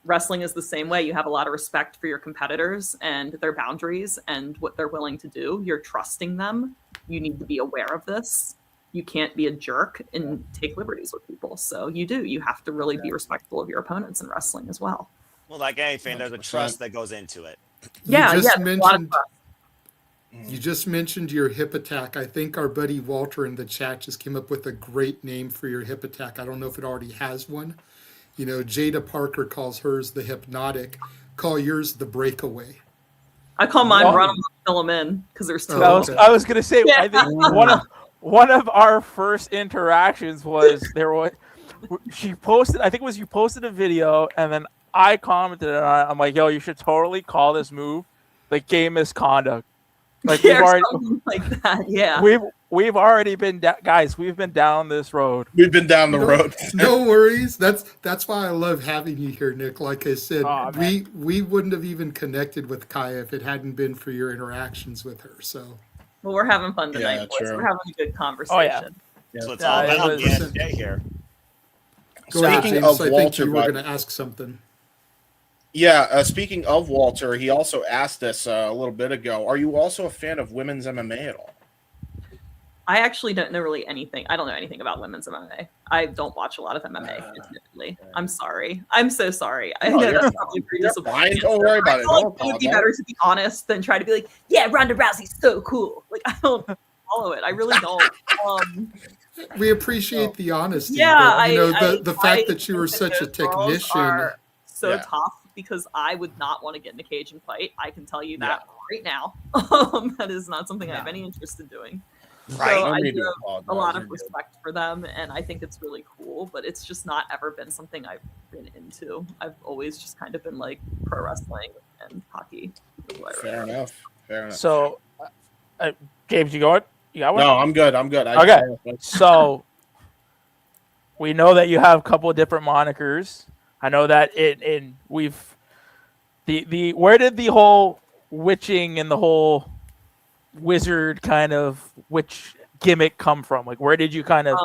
Wrestling is the same way. You have a lot of respect for your competitors and their boundaries and what they're willing to do. You're trusting them. You need to be aware of this. You can't be a jerk and take liberties with people. So you have to really be respectful of your opponents in wrestling as well. Well, like anything, there's a trust that goes into it. You just mentioned your hip attack. I think our buddy Walter in the chat just came up with a great name for your hip attack. I don't know if it already has one. Jada Parker calls hers the hypnotic. Call yours the breakaway. I call mine run them, fill them in, because there's two. I was gonna say, I think one of our first interactions was she posted. I think it was you posted a video, and then I commented on it. I'm like, yo, you should totally call this move like game misconduct. Like we've already like that. Yeah. We've already been guys. We've been down this road. We've been down the road. No worries. That's why I love having you here, Nick. Like I said, we wouldn't have even connected with Kaia if it hadn't been for your interactions with her. So Well, we're having fun tonight, Yeah, boys. true. We're having a good conversation. So it's all about the NBA here. Go ahead, Speaking James. of I think Walter, you were bud. going to ask something. Yeah, speaking of Walter, he also asked us a little bit ago. Are you also a fan of women's MMA at all? I actually don't know really anything. I don't know anything about women's MMA. I don't watch a lot of MMA, admittedly. I'm sorry. I'm so sorry. I know you're that's probably pretty You're disappointing. fine. Don't worry about it. I feel Don't like it would be apologize. better to be honest than try to be like, yeah, Ronda Rousey's so cool. Like, I don't follow it. I really don't. We appreciate the honesty. Yeah, but, you know, I the fact I that you were think such a those girls technician. are so Yeah. tough because I would not want to get in a cage and fight. I can tell you that right now. That is not something I have any interest in doing. Right. So No I need to do have apologize. a lot You're of good. respect for them, and I think it's really cool. But it's just not ever been something I've been into. I've always just kind of been like pro wrestling and hockey. Fair enough. Fair enough. So, James, you got one? No, I'm good. I'm good. Okay. So, we know that you have a couple of different monikers. I know that we've where did the whole witching and the whole wizard kind of witch gimmick come from? Like, where did you kind of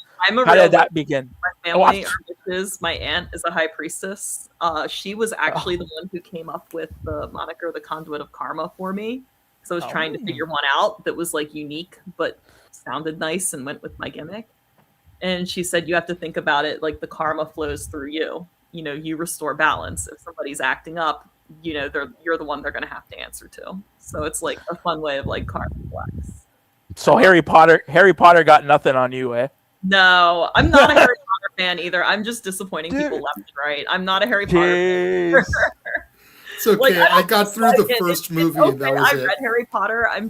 how did that begin? My family are witches. My aunt is a high priestess. She was actually the one who came up with the moniker, the Conduit of Karma, for me. So I was trying to figure one out that was like unique but sounded nice and went with my gimmick. And she said, you have to think about it like the karma flows through you. You know, you restore balance. If somebody's acting up, you know, you're the one they're going to have to answer to. So it's like a fun way of like karma flex. So Harry Potter got nothing on you, eh? No, I'm not a Harry Potter fan either. I'm just disappointing people left and right. I'm not a Harry Potter fan. It's okay. Like, I got through the first It's movie, okay. and that was I it. read Harry Potter. I'm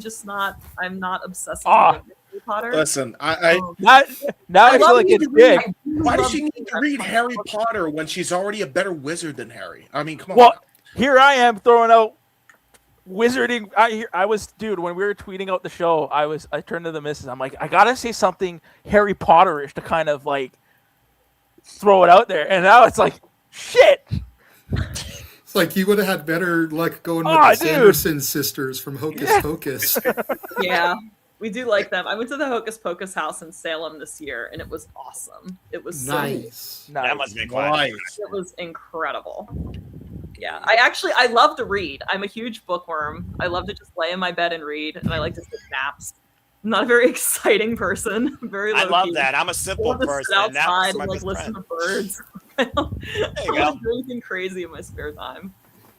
not obsessed with Harry Potter. Listen, I now I feel like it's big. Why does she need to read Harry Potter when she's already a better wizard than Harry? I mean, come on. Well, here I am throwing out wizarding. I was, dude, when we were tweeting out the show, I turned to the missus. I'm like, I gotta say something Harry Potterish to kind of like throw it out there. And now it's like, shit. It's like you would have had better luck going with the Sanderson sisters from Hocus Pocus. Yeah, we do like them. I went to the Hocus Pocus house in Salem this year, and it was awesome. It was nice. That must be quite nice. It was incredible. Yeah, I love to read. I'm a huge bookworm. I love to just lay in my bed and read, and I like to take naps. I'm not a very exciting person. I'm very I love low-key. that. I'm a simple I love to person. sit outside That's my and like best listen friend. to birds. I don't do anything crazy in my spare time.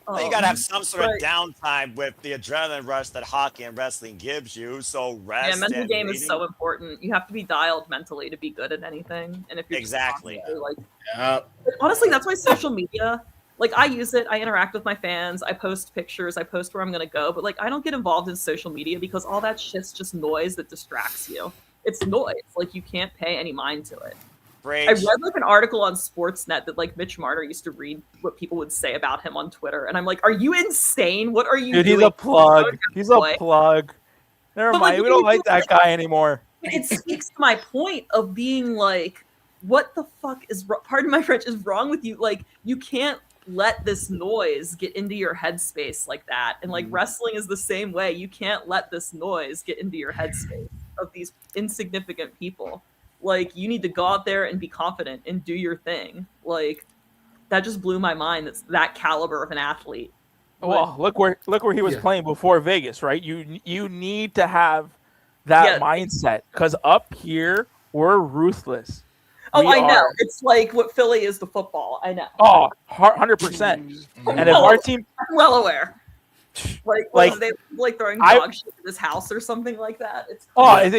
Well, you gotta have some sort of But- downtime with the adrenaline rush that hockey and wrestling gives you. So rest. Yeah, mental and game is reading. so important. You have to be dialed mentally to be good at anything. And if you're just Exactly. constantly, like, honestly, that's why social media. Like, I use it. I interact with my fans. I post pictures. I post where I'm gonna go. But like, I don't get involved in social media because all that shit's just noise that distracts you. It's noise. Like, you can't pay any mind to it. Preach. I read like an article on Sportsnet that like Mitch Marner used to read what people would say about him on Twitter, and I'm like, are you insane? What are you Dude, doing? he's a plug. He's a Boy. plug. Never But, like, mind. We don't like that guy anymore. It speaks to my point of being like, what the fuck is pardon my French, is wrong with you? Like, you can't let this noise get into your headspace like that. And like wrestling is the same way. You can't let this noise get into your headspace of these insignificant people. Like, you need to go out there and be confident and do your thing. Like, that just blew my mind. That's that caliber of an athlete. Well, look where he was playing before Vegas, right? You need to have that mindset because up here we're ruthless. Oh, We I know. are- It's like what Philly is to football. I know. Oh, 100%. And if our team, I'm well aware. Like Like, they like throwing I- dog shit at his house or something like that. It's I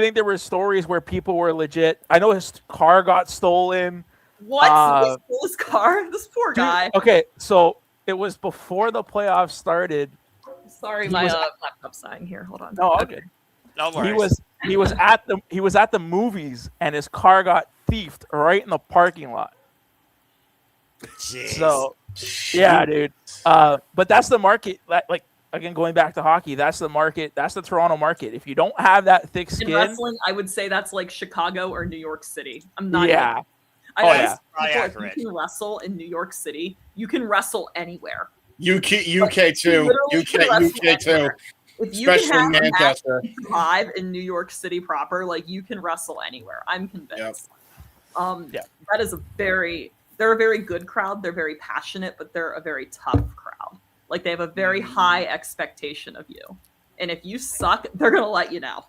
think there were stories where people were legit. I know his car got stolen. what? He stole his car? This poor guy. Okay, so it was before the playoffs started. Sorry, He my was- laptop's dying here. Hold on. No, all good. No He worries. was at the movies and his car got thiefed right in the parking lot. Jeez. So yeah, dude. But that's the market. Like again, going back to hockey, that's the market. That's the Toronto market. If you don't have that thick In skin, wrestling, I would say that's like Chicago or New York City. I'm not. Yeah. Even, I Oh, always yeah. tell Probably people, accurate. if you can wrestle in New York City, you can wrestle anywhere. UK too. literally can UK wrestle too. anywhere. If you can Especially have a match Manchester. live in New York City proper, like you can wrestle anywhere. I'm convinced. That is they're a very good crowd. They're very passionate, but they're a very tough crowd. Like they have a very high expectation of you. And if you suck, they're gonna let you know.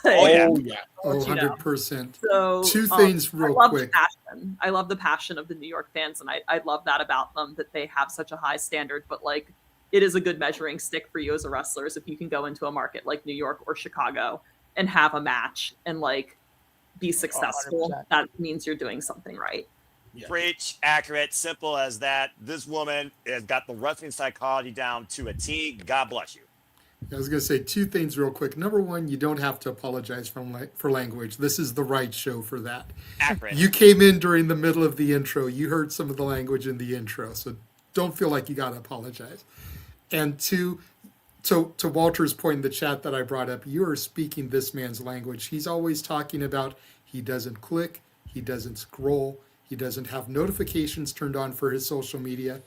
Oh yeah. 100%. So Two things real quick. I love the passion of the New York fans, and I love that about them, that they have such a high standard. But like, it is a good measuring stick for you as a wrestler if you can go into a market like New York or Chicago and have a match and like be successful. 100%. That means you're doing something right. Preach, accurate, simple as that. This woman has got the wrestling psychology down to a T. God bless you. I was going to say two things real quick. Number one, you don't have to apologize for language. This is the right show for that. Accurate. You came in during the middle of the intro. You heard some of the language in the intro, so don't feel like you got to apologize. And two, to Walter's point in the chat that I brought up, you are speaking this man's language. He's always talking about he doesn't click, he doesn't scroll, he doesn't have notifications turned on for his social media.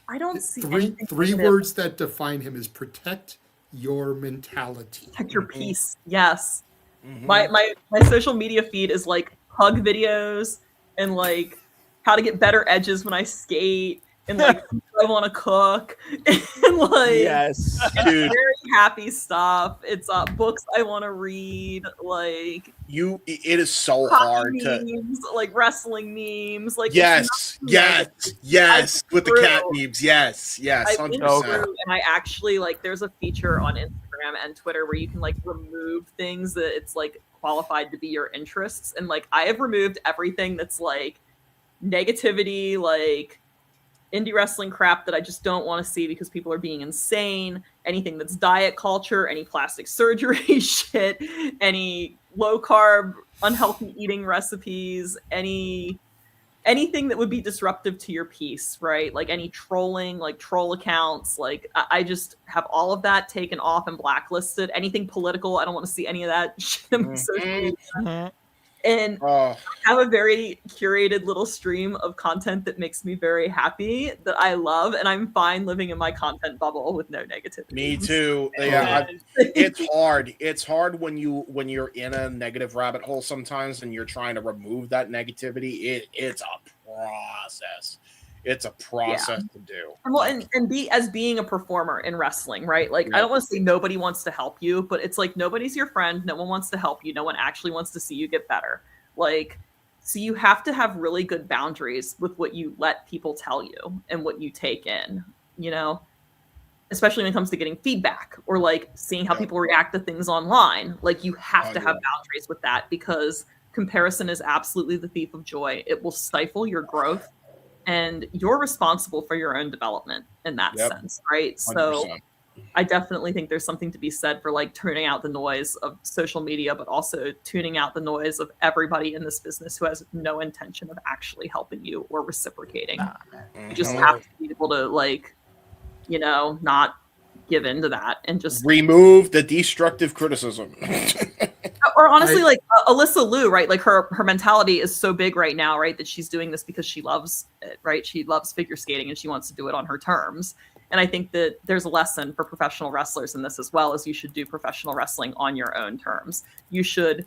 I don't see three words that define him is protect your mentality. Protect your peace. Yes. My social media feed is like hug videos and like how to get better edges when I skate and like I want to cook and like Yes, it's very happy stuff. It's books I want to read, like it is so hockey hard memes, like wrestling memes, like yes with the cat memes, yes I've been 100%. through, and I actually like there's a feature on Instagram and Twitter where you can like remove things that it's like qualified to be your interests, and like I have removed everything that's like negativity, like indie wrestling crap that I just don't want to see because people are being insane, anything that's diet culture, any plastic surgery shit, any low carb unhealthy eating recipes, anything that would be disruptive to your peace, right? Like any trolling, like troll accounts, like I just have all of that taken off and blacklisted. Anything political, I don't want to see any of that shit on social media. And I have a very curated little stream of content that makes me very happy, that I love, and I'm fine living in my content bubble with no negativity. Me too. Yeah, it's hard. It's hard when you're in a negative rabbit hole sometimes, and you're trying to remove that negativity. It's a process. It's a process to do. Well, and being a performer in wrestling, right? Like, I don't want to say nobody wants to help you, but it's like nobody's your friend. No one wants to help you. No one actually wants to see you get better. Like, so you have to have really good boundaries with what you let people tell you and what you take in, you know? Especially when it comes to getting feedback or like seeing how people react to things online. Like, you have to have boundaries with that, because comparison is absolutely the thief of joy. It will stifle your growth. And you're responsible for your own development in that sense, right? 100%. So I definitely think there's something to be said for like tuning out the noise of social media, but also tuning out the noise of everybody in this business who has no intention of actually helping you or reciprocating. You just have to be able to like, you know, not give into that and just remove the destructive criticism. Or honestly, like Alyssa Liu, right? Like her mentality is so big right now, right? That she's doing this because she loves it, right? She loves figure skating and she wants to do it on her terms. And I think that there's a lesson for professional wrestlers in this as well, as you should do professional wrestling on your own terms. You should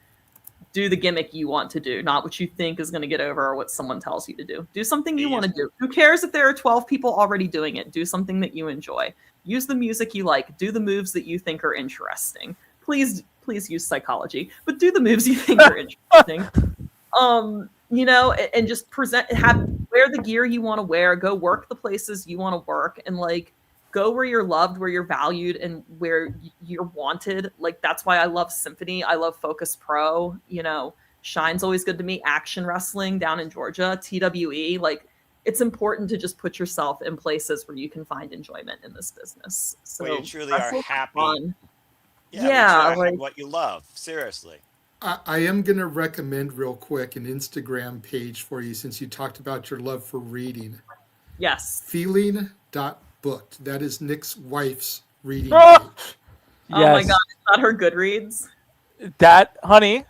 do the gimmick you want to do, not what you think is going to get over or what someone tells you to do. Do something you want to do. Who cares if there are 12 people already doing it? Do something that you enjoy. Use the music you like. Do the moves that you think are interesting. Please use psychology, but do the moves you think are interesting. You know, and just wear the gear you want to wear, go work the places you want to work, and like go where you're loved, where you're valued, and where you're wanted. Like, that's why I love Symphony. I love Focus Pro, you know, Shine's always good to me. Action Wrestling down in Georgia, TWE, like, it's important to just put yourself in places where you can find enjoyment in this business. So where you truly are happy. Fun. Yeah, like what you love. Seriously. I am going to recommend real quick an Instagram page for you, since you talked about your love for reading. Yes. Feeling.booked. That is Nick's wife's reading Oh! page. Yes. Oh my God, it's not her Goodreads. That, honey,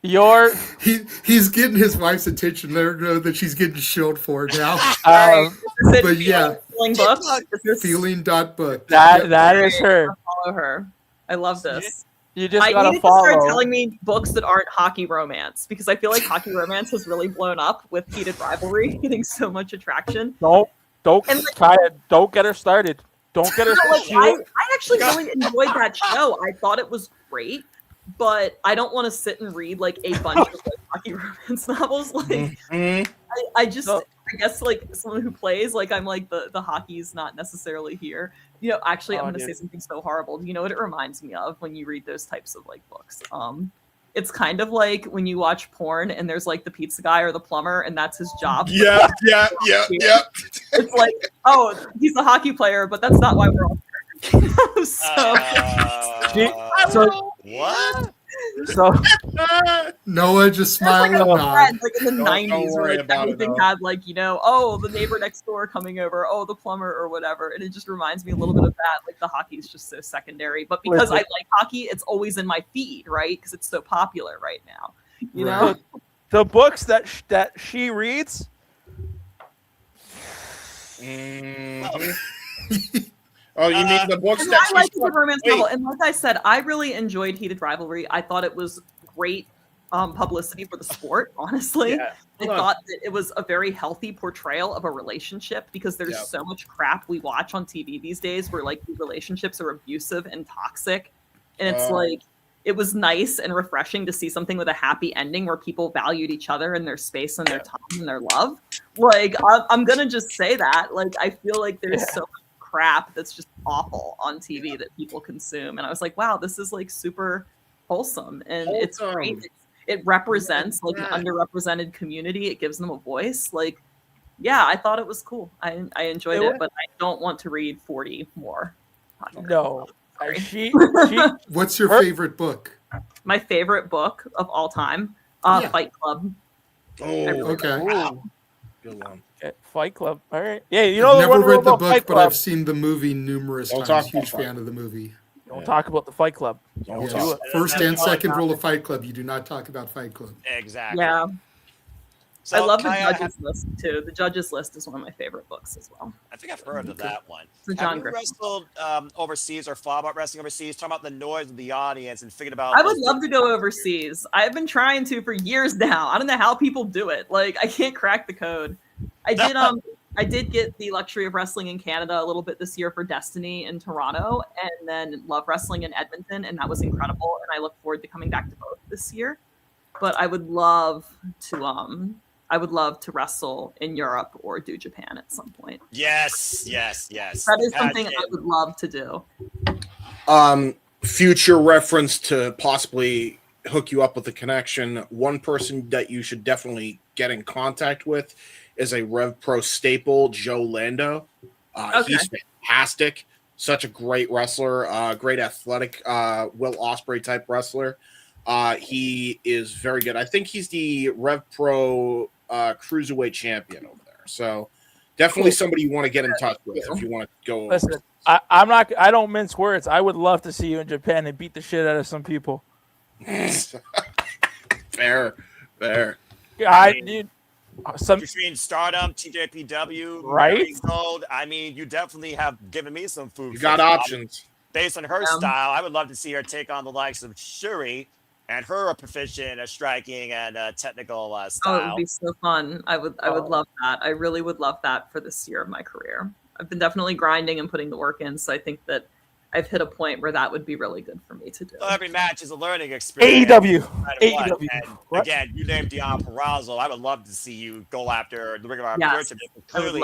he's getting his wife's attention. Let her know that she's getting shilled for it now. But yeah, Feeling book. Feeling.book. That is her. Follow her. I love this. You just I gotta need to follow. start telling me books that aren't hockey romance because I feel like hockey romance has really blown up with Heated Rivalry getting so much attraction. Don't And, like, try it. Don't get her started. Don't get her No, like, started. I actually really enjoyed that show. I thought it was great, but I don't want to sit and read like a bunch of like, hockey romance novels. Like, I just, I guess, like someone who plays, like I'm like the hockey's not necessarily here. You know, actually, I'm gonna say something so horrible. Do you know what it reminds me of when you read those types of like books? It's kind of like when you watch porn and there's like the pizza guy or the plumber and that's his job. Yeah. It's like, oh, he's a hockey player, but that's not why we're all here. What? So Noah just smiling and nod. Like in the 90s where like everything had like, you know, oh, the neighbor next door coming over, oh, the plumber or whatever. And it just reminds me a little bit of that. Like the hockey is just so secondary. But because I like hockey, it's always in my feed, right? Because it's so popular right now. You know? The books that she reads. Oh, you mean the books And that I like she's the romance novel. And like I said, I really enjoyed Heated Rivalry. I thought it was great publicity for the sport, honestly. Yeah. I thought that it was a very healthy portrayal of a relationship because there's so much crap we watch on TV these days where like relationships are abusive and toxic. And it's like, it was nice and refreshing to see something with a happy ending where people valued each other and their space and their time and their love. Like, I'm going to just say that. Like, I feel like there's so much crap that's just awful on TV that people consume. And I was like, wow, this is like super wholesome. And it's great. It represents like an underrepresented community. It gives them a voice. Like, yeah, I thought it was cool. I enjoyed it, but I don't want to read 40 more. No. What's your favorite book? My favorite book of all time, Fight Club. Oh, okay. Good one. Okay, Fight Club. All right. Yeah, you know, I've never read the book, Fight but Club. I've seen the movie numerous times. Huge fan of the movie. Don't talk about the Fight Club. Yes. First and second rule of Fight Club: you do not talk about Fight Club. Exactly. Yeah. So, I love the Kaia, Judges List too. The Judges List is one of my favorite books as well. I think I've heard of that one. It's a Have John you Griffin. wrestled overseas or thought about wrestling overseas? Talking about the noise of the audience and figured about. I would love to go overseas. I've been trying to for years now. I don't know how people do it. Like I can't crack the code. I did get the luxury of wrestling in Canada a little bit this year for Destiny in Toronto, and then Love Wrestling in Edmonton, and that was incredible. And I look forward to coming back to both this year. But I would love to wrestle in Europe or do Japan at some point. Yes. That is something I would love to do. Future reference to possibly hook you up with a connection. One person that you should definitely get in contact with is a Rev Pro staple, Joe Lando. He's fantastic. Such a great wrestler, great athletic, Will Ospreay type wrestler. He is very good. I think he's the Rev Pro cruiserweight champion over there. So definitely somebody you want to get in touch with if you want to go. Listen, I don't mince words. I would love to see you in Japan and beat the shit out of some people. Fair. Between Stardom, TJPW, right? Gold, I mean, you definitely have given me some food. You got options. Based on her style, I would love to see her take on the likes of Shuri and her proficient striking and technical style. Oh, it would be so fun. I would love that. I really would love that for this year of my career. I've been definitely grinding and putting the work in, so I think that I've hit a point where that would be really good for me to do. So every match is a learning experience. AEW. And again, you named Dion Perazzo. I would love to see you go after the Ring of Honor. Yes, Clearly,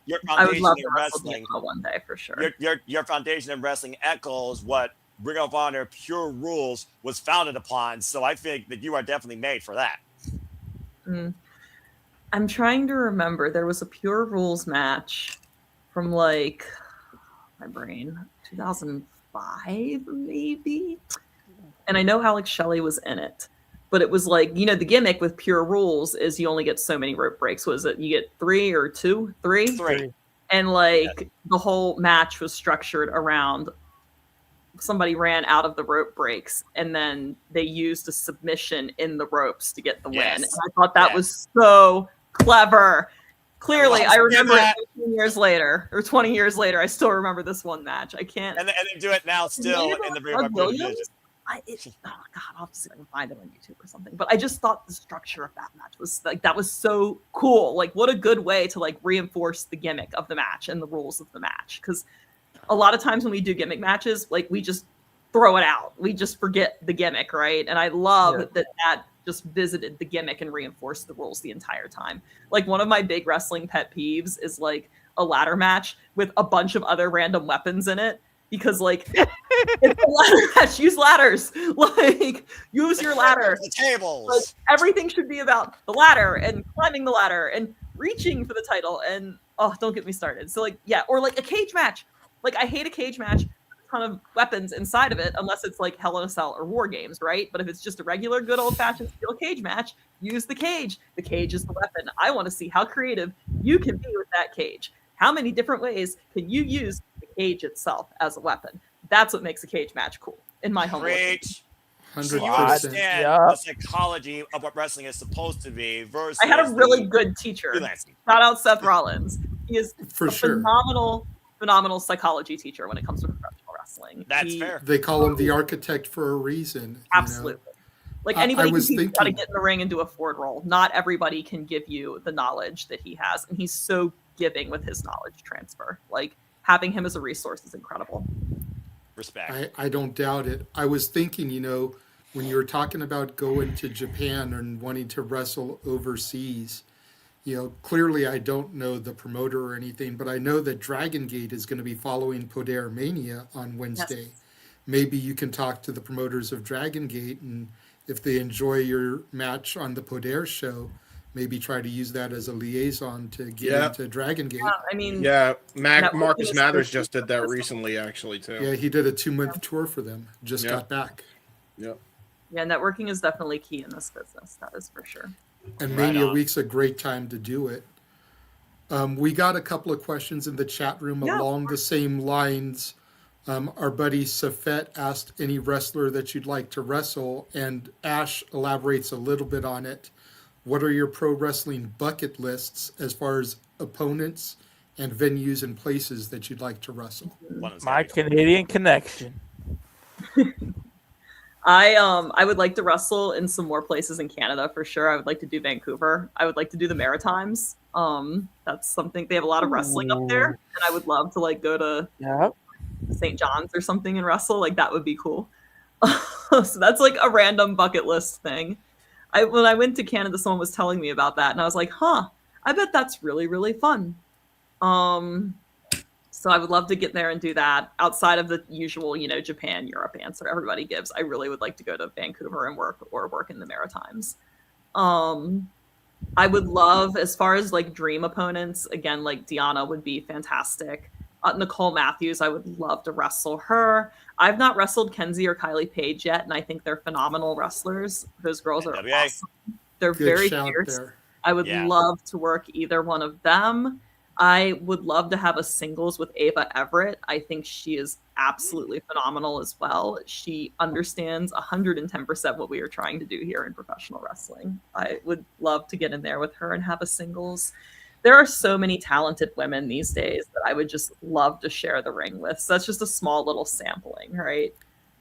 your I would foundation love in to wrestle wrestling Dion one day for sure. Your foundation in wrestling echoes what Ring of Honor Pure Rules was founded upon. So I think that you are definitely made for that. I'm trying to remember. There was a Pure Rules match from like my brain, 2005 maybe. And I know Alex Shelley was in it. But it was like, you know, the gimmick with Pure Rules is you only get so many rope breaks. Was it you get 3 or 2? 3? 3. And like the whole match was structured around somebody ran out of the rope breaks and then they used a submission in the ropes to get the win. And I thought that was so clever. Clearly, I remember that. it 15 years later, or 20 years later. I still remember this one match. I can't. And they do it now still in the Ring of Honor division. Oh God, I'll have to see if I can find it on YouTube or something. But I just thought the structure of that match was like, that was so cool. Like, what a good way to like reinforce the gimmick of the match and the rules of the match. Because a lot of times when we do gimmick matches, like we just throw it out. We just forget the gimmick, right? And I love that just visited the gimmick and reinforced the rules the entire time. Like, one of my big wrestling pet peeves is like a ladder match with a bunch of other random weapons in it. Because like it's a ladder match, use ladders. Like, use your ladder. The tables. Like, everything should be about the ladder and climbing the ladder and reaching for the title. And don't get me started. So like, yeah, or like a cage match. Like, I hate a cage match with a ton of weapons inside of it, unless it's like Hell in a Cell or War Games, right? But if it's just a regular good old fashioned steel cage match, use the cage. The cage is the weapon. I want to see how creative you can be with that cage. How many different ways can you use the cage itself as a weapon? That's what makes a cage match cool, in my humble opinion. So you understand the psychology of what wrestling is supposed to be versus. I had a really good teacher. Shout out Seth Rollins. He is phenomenal psychology teacher when it comes to professional wrestling. That's fair. They call him the architect for a reason. Absolutely. Like, anybody can teach you how to get in the ring and do a forward roll. Not everybody can give you the knowledge that he has, and he's so giving with his knowledge transfer. Like, having him as a resource is incredible. Respect. I don't doubt it. I was thinking, when you were talking about going to Japan and wanting to wrestle overseas, clearly I don't know the promoter or anything, but I know that Dragon Gate is going to be following Poder Mania on Wednesday. Yes. Maybe you can talk to the promoters of Dragon Gate, and if they enjoy your match on the Poder show, maybe try to use that as a liaison to get into Dragon Gate. I mean, Marcus Mathers just did that recently, actually, too. Yeah, he did a 2-month tour for them. Just got back. Yep. Yeah, networking is definitely key in this business. That is for sure. And Mania Week's a great time to do it. We got a couple of questions in the chat room along the same lines. Our buddy Safet asked any wrestler that you'd like to wrestle, and Ash elaborates a little bit on it. What are your pro wrestling bucket lists as far as opponents and venues and places that you'd like to wrestle? My Canadian connection. I would like to wrestle in some more places in Canada for sure. I would like to do Vancouver. I would like to do the Maritimes. That's something, they have a lot of wrestling up there, and I would love to like go to St. John's or something and wrestle. Like, that would be cool. So that's like a random bucket list thing. When I went to Canada, someone was telling me about that, and I was like, I bet that's really, really fun. So I would love to get there and do that outside of the usual, Japan, Europe answer everybody gives. I really would like to go to Vancouver and work in the Maritimes. I would love, as far as like dream opponents, again, like Deanna would be fantastic. Nicole Matthews, I would love to wrestle her. I've not wrestled Kenzie or Kylie Page yet, and I think they're phenomenal wrestlers. Those girls are awesome. They're very fierce. I would love to work either one of them. I would love to have a singles with Ava Everett. I think she is absolutely phenomenal as well. She understands 110% what we are trying to do here in professional wrestling. I would love to get in there with her and have a singles. There are so many talented women these days that I would just love to share the ring with. So that's just a small little sampling, right?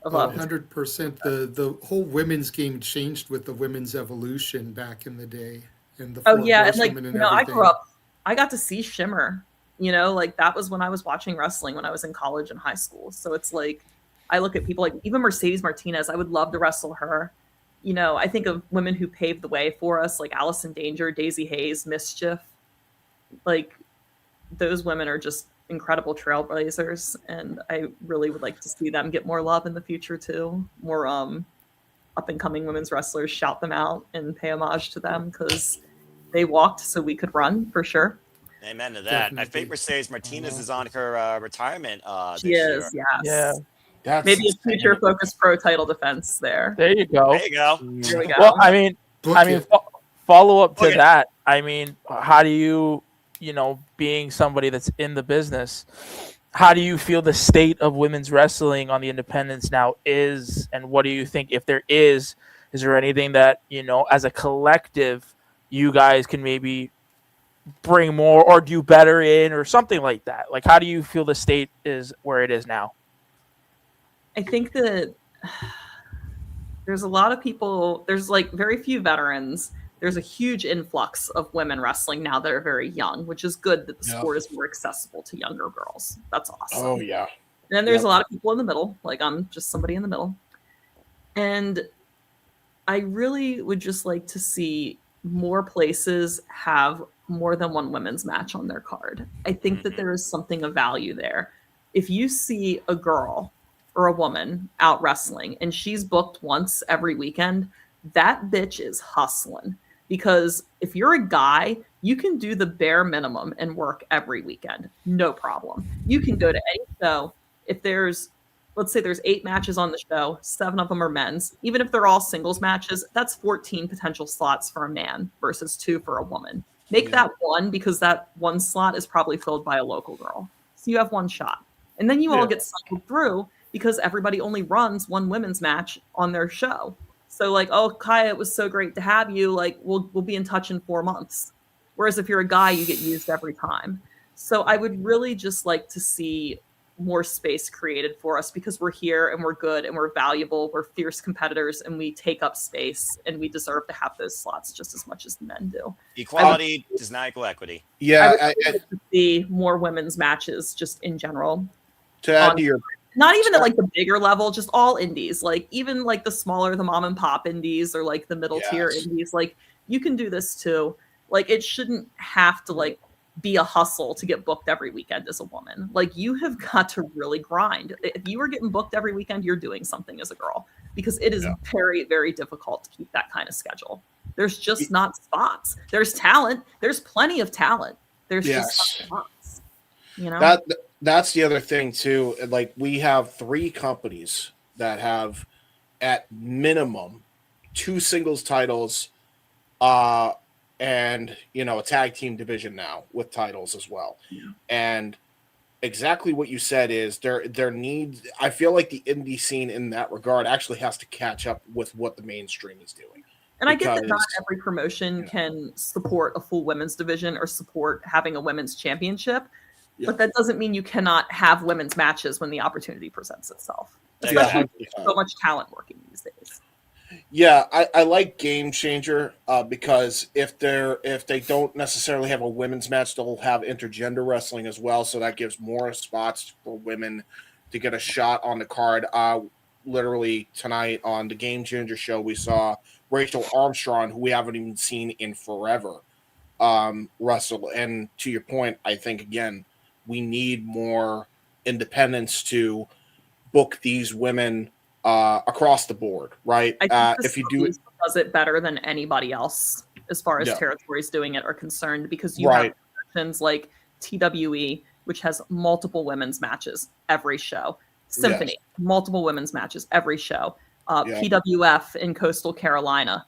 100%. The whole women's game changed with the women's evolution back in the day. And the and like, I grew up, I got to see Shimmer, like that was when I was watching wrestling when I was in college and high school. So it's like, I look at people like even Mercedes Martinez, I would love to wrestle her. I think of women who paved the way for us, like Allison Danger, Daisy Hayes, Mischief. Like, those women are just incredible trailblazers, and I really would like to see them get more love in the future too. More up and coming women's wrestlers, shout them out and pay homage to them, because they walked so we could run, for sure. Amen to that. Definitely. I think Mercedes Martinez is on her retirement she is, year. Yes. Yeah. Maybe a future focused pro title defense there. There you go. There you go. Here we go. Well, I mean, follow up to that. I mean, how do you, being somebody that's in the business, how do you feel the state of women's wrestling on the independents now is, and what do you think, if there is there anything that, as a collective, you guys can maybe, bring more or do better in or something like that? Like, how do you feel the state is where it is now? I think that there's a lot of people, there's like very few veterans. There's a huge influx of women wrestling now that are very young, which is good that the sport is more accessible to younger girls. That's awesome. Oh, yeah. And then there's a lot of people in the middle, like I'm just somebody in the middle. And I really would just like to see more places have more than one women's match on their card. I think that there is something of value there. If you see a girl or a woman out wrestling and she's booked once every weekend, that bitch is hustling. Because if you're a guy, you can do the bare minimum and work every weekend. No problem. You can go to any show. If there's, let's say there's 8 matches on the show, 7 of them are men's. Even if they're all singles matches, that's 14 potential slots for a man versus 2 for a woman. Make that 1 because that 1 slot is probably filled by a local girl. So you have 1 shot. And then you all get cycled through because everybody only runs 1 women's match on their show. So like, oh, Kaia, it was so great to have you. Like, we'll be in touch in 4 months. Whereas if you're a guy, you get used every time. So I would really just like to see more space created for us because we're here and we're good and we're valuable. We're fierce competitors and we take up space and we deserve to have those slots just as much as the men do. Equality does not equal equity. Yeah. I would like to see more women's matches just in general. To add to your Not even at like the bigger level, just all indies. Like even like the smaller, the mom and pop indies or like the middle tier indies. Like you can do this too. Like it shouldn't have to like be a hustle to get booked every weekend as a woman. Like you have got to really grind. If you are getting booked every weekend, you're doing something as a girl because it is very, very difficult to keep that kind of schedule. There's just not spots. There's talent. There's plenty of talent. There's just not spots. You know? That's the other thing too. Like we have 3 companies that have at minimum 2 singles titles, and a tag team division now with titles as well. And exactly what you said is there needs. I feel like the indie scene in that regard actually has to catch up with what the mainstream is doing. And I get that not every promotion can support a full women's division or support having a women's championship. But that doesn't mean you cannot have women's matches when the opportunity presents itself. Especially with so much talent working these days. Yeah, I like Game Changer because if they don't necessarily have a women's match, they'll have intergender wrestling as well. So that gives more spots for women to get a shot on the card. Literally tonight on the Game Changer show, we saw Rachel Armstrong, who we haven't even seen in forever, wrestle. And to your point, I think again, we need more independence to book these women across the board, right? I think if you do it, does it better than anybody else as far as territories doing it are concerned, because you have promotions like TWE, which has multiple women's matches every show. Symphony, multiple women's matches every show. PWF in Coastal Carolina,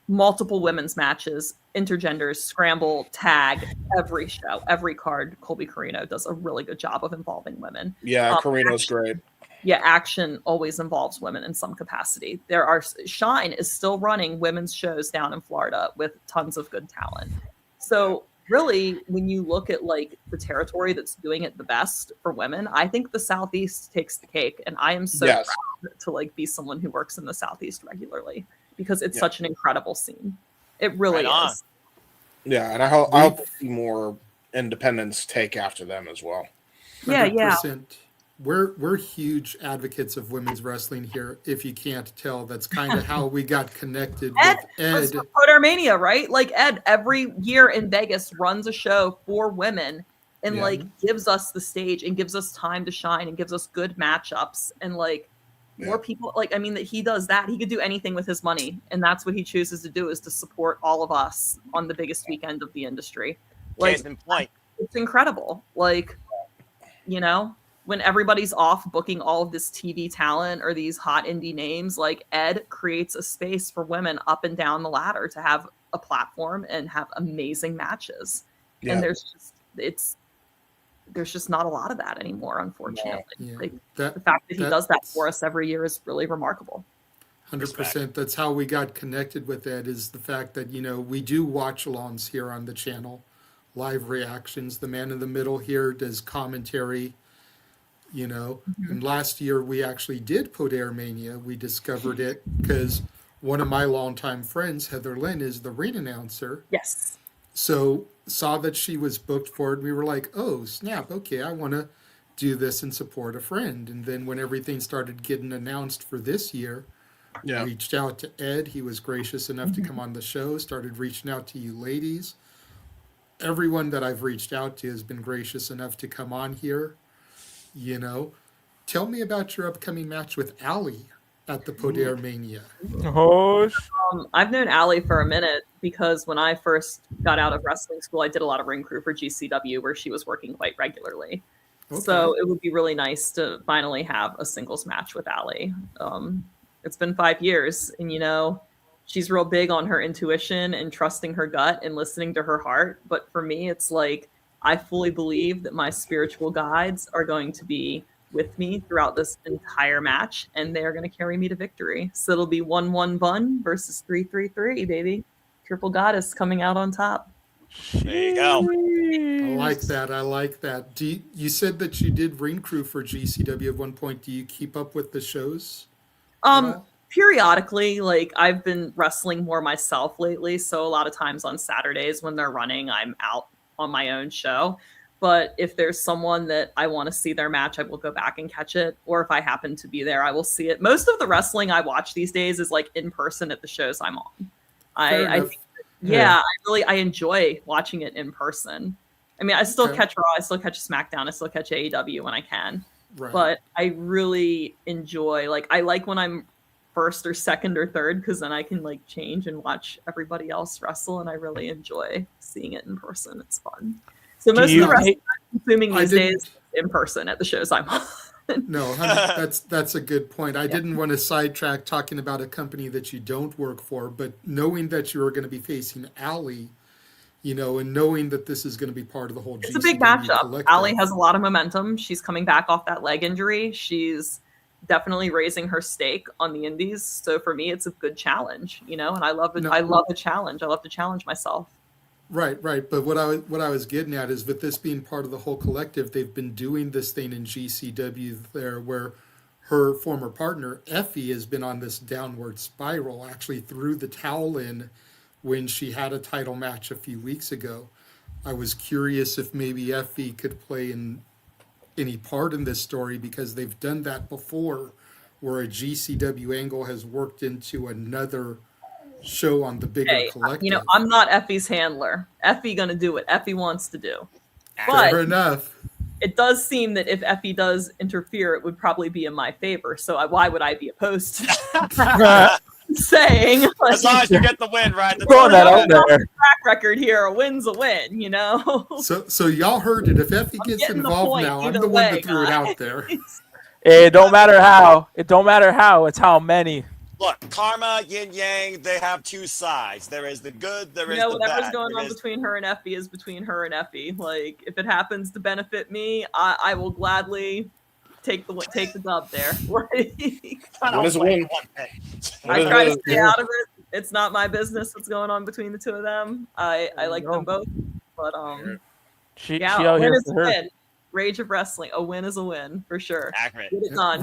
multiple women's matches, intergenders, scramble, tag, every show, every card. Colby Carino does a really good job of involving women. Yeah, Carino's great. Yeah, Action always involves women in some capacity. Shine is still running women's shows down in Florida with tons of good talent. So really, when you look at like the territory that's doing it the best for women, I think the Southeast takes the cake. And I am so proud to like be someone who works in the Southeast regularly because it's such an incredible scene. It really is. Yeah, and I hope more independents take after them as well. 100%. We're huge advocates of women's wrestling here. If you can't tell, that's kind of how we got connected with Ed. Codermania, right? Like Ed every year in Vegas runs a show for women and like gives us the stage and gives us time to shine and gives us good matchups and like more people. Like, I mean, that he does that. He could do anything with his money, and that's what he chooses to do, is to support all of us on the biggest weekend of the industry. Like, it's incredible. Like, you know, when everybody's off booking all of this TV talent or these hot indie names, like Ed creates a space for women up and down the ladder to have a platform and have amazing matches. Yeah. And there's just not a lot of that anymore, unfortunately. Yeah. Like, the fact that he does that for us every year is really remarkable. 100%. That's how we got connected with Ed, is the fact that, you know, we do watch alongs here on the channel. live reactions. The man in the middle here does commentary, you know. And last year we actually did Poder Mania. We discovered it because one of my longtime friends, Heather Lynn, is the ring announcer. Yes. So saw that she was booked for it. We were like, oh, snap. Okay, I want to do this and support a friend. And then when everything started getting announced for this year, reached out to Ed. He was gracious enough to come on the show, started reaching out to you ladies. Everyone that I've reached out to has been gracious enough to come on here. You know, tell me about your upcoming match with Allie at the Poder Mania. I've known Allie for a minute because when I first got out of wrestling school, I did a lot of ring crew for GCW where she was working quite regularly. Okay. So it would be really nice to finally have a singles match with Allie. It's been 5 years, and you know, she's real big on her intuition and trusting her gut and listening to her heart. But for me, it's like I fully believe that my spiritual guides are going to be with me throughout this entire match, and they're going to carry me to victory. So it'll be 1-1 Bun versus 3-3-3, baby. Triple Goddess coming out on top. There you go. I like that. I like that. You said that you did ring crew for GCW at one point. Do you keep up with the shows? Periodically, like I've been wrestling more myself lately, so a lot of times on Saturdays when they're running, I'm out on my own show. But if there's someone that I want to see their match, I will go back and catch it. Or if I happen to be there, I will see it. Most of the wrestling I watch these days is like in person at the shows I'm on. I think, I enjoy watching it in person. I mean, I still catch Raw, I still catch SmackDown, I still catch AEW when I can. Right. But I really enjoy, like, I like when I'm first or second or third because then I can like change and watch everybody else wrestle, and I really enjoy seeing it in person. It's fun. So most of the wrestling I'm consuming these days is in person at the shows I'm on. No, honey, that's a good point. I didn't want to sidetrack talking about a company that you don't work for, but knowing that you are going to be facing Allie, you know, and knowing that this is going to be part of the whole It's a big matchup. Allie has a lot of momentum. She's coming back off that leg injury. She's definitely raising her stake on the indies. So for me, it's a good challenge, you know, and I love it. I love a challenge. I love to challenge myself. Right. But what I was getting at is with this being part of the whole collective, they've been doing this thing in GCW there where her former partner, Effie, has been on this downward spiral, actually threw the towel in when she had a title match a few weeks ago. I was curious if maybe Effie could play in any part in this story because they've done that before where a GCW angle has worked into another show on the bigger collective. You know, I'm not Effie's handler. Effie gonna do what Effie wants to do. Fair enough. It does seem that if Effie does interfere, it would probably be in my favor. So why would I be opposed to that? Saying like, as long as you get the win, right? Throw that out there. Track record here, a win's a win, you know. So y'all heard it. If Effie gets involved now, I'm the one that threw it out there. It don't matter how. It don't matter how. It's how many. Look, karma, yin yang, they have two sides. There is the good, there is the bad. Whatever's going on between her and Effie is between her and Effie. Like, if it happens to benefit me, I will gladly take the dub there. What is a win? I try to stay out of it. It's not my business what's going on between the two of them. I like them both, but a win is a win. Rage of Wrestling, a win is a win for sure. Accurate. Get it done.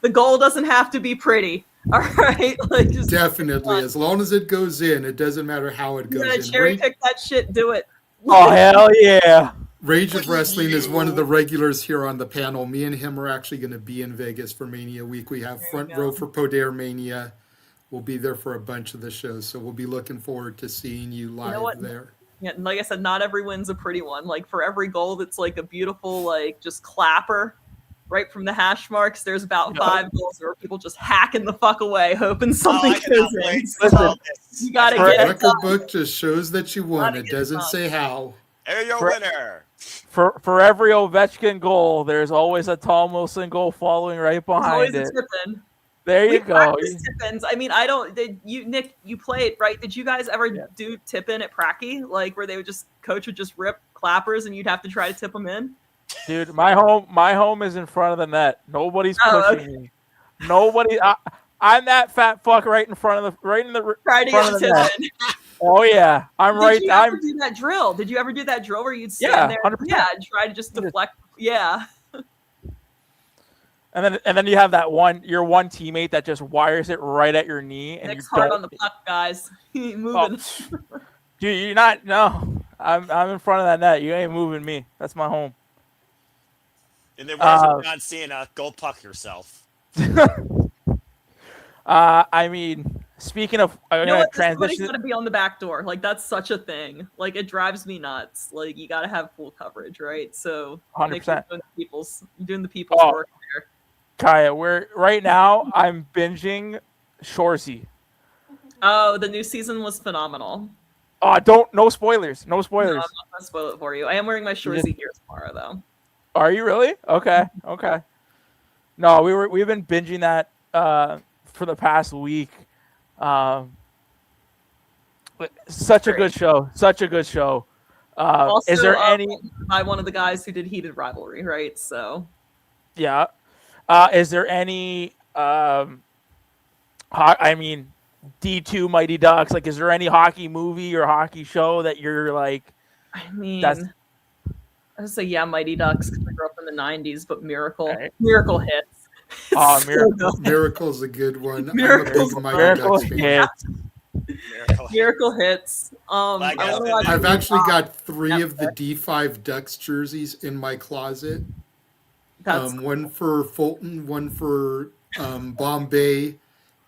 The goal doesn't have to be pretty. All right, just definitely. As long as it goes in, it doesn't matter how it goes in. Cherry pick that shit. Do it. Oh hell yeah! Rage of Wrestling is one of the regulars here on the panel. Me and him are actually going to be in Vegas for Mania Week. We have front row for Poder Mania. We'll be there for a bunch of the shows, so we'll be looking forward to seeing you live there. Yeah, like I said, not every win's a pretty one. Like for every goal that's like a beautiful, like just clapper right from the hash marks, there's about 5 goals where people just hacking the fuck away, hoping something goes in. Listen, you gotta get it record done. book just shows that you won. It doesn't say how. There your winner. For every Ovechkin goal, there's always a Tom Wilson goal following right behind it. There you go. Tip-ins. I mean, Nick, you played, right? Did you guys ever do tip-in at Pracky? Like where coach would just rip clappers and you'd have to try to tip them in? Dude, my home is in front of the net. Nobody's pushing me. Nobody. I'm that fat fuck right in the Try to get a tip in. Oh yeah, I'm right. Did you ever do that drill? Did you ever do that drill where you'd stand there? 100%. Yeah, and try to just deflect. Yeah. And then you have your one teammate that just wires it right at your knee, and Nick's you don't. hard on the puck, guys. He ain't moving. Dude, you're not. No, I'm in front of that net. You ain't moving me. That's my home. In the words of John Cena, go puck yourself. I mean, speaking of, I'm You know gonna what? Somebody's transition. got to be on the back door. Like that's such a thing. Like it drives me nuts. Like you got to have full coverage, right? So 100%. You're doing the people's Oh. work there. Kaya, right now I'm binging Shorzy. Oh, the new season was phenomenal. No spoilers. No spoilers. No, I'm not gonna spoil it for you. I am wearing my Shorzy gear tomorrow, though. Are you really? Okay. No, we've been binging that for the past week. Such a good show. Such a good show. Also, is there any? by one of the guys who did Heated Rivalry, right? So. Yeah. Is there any? I mean, D2 Mighty Ducks. Like, is there any hockey movie or hockey show that you're like? I mean, I would say Mighty Ducks because I grew up in the '90s, but Miracle hits. Oh, It's Miracle! so good. Miracle's a good one. Miracle's I'm a big Mighty Ducks fan. Miracle hits. I've actually got 3 of the D5 Ducks jerseys in my closet. That's one for Fulton, one for Bombay,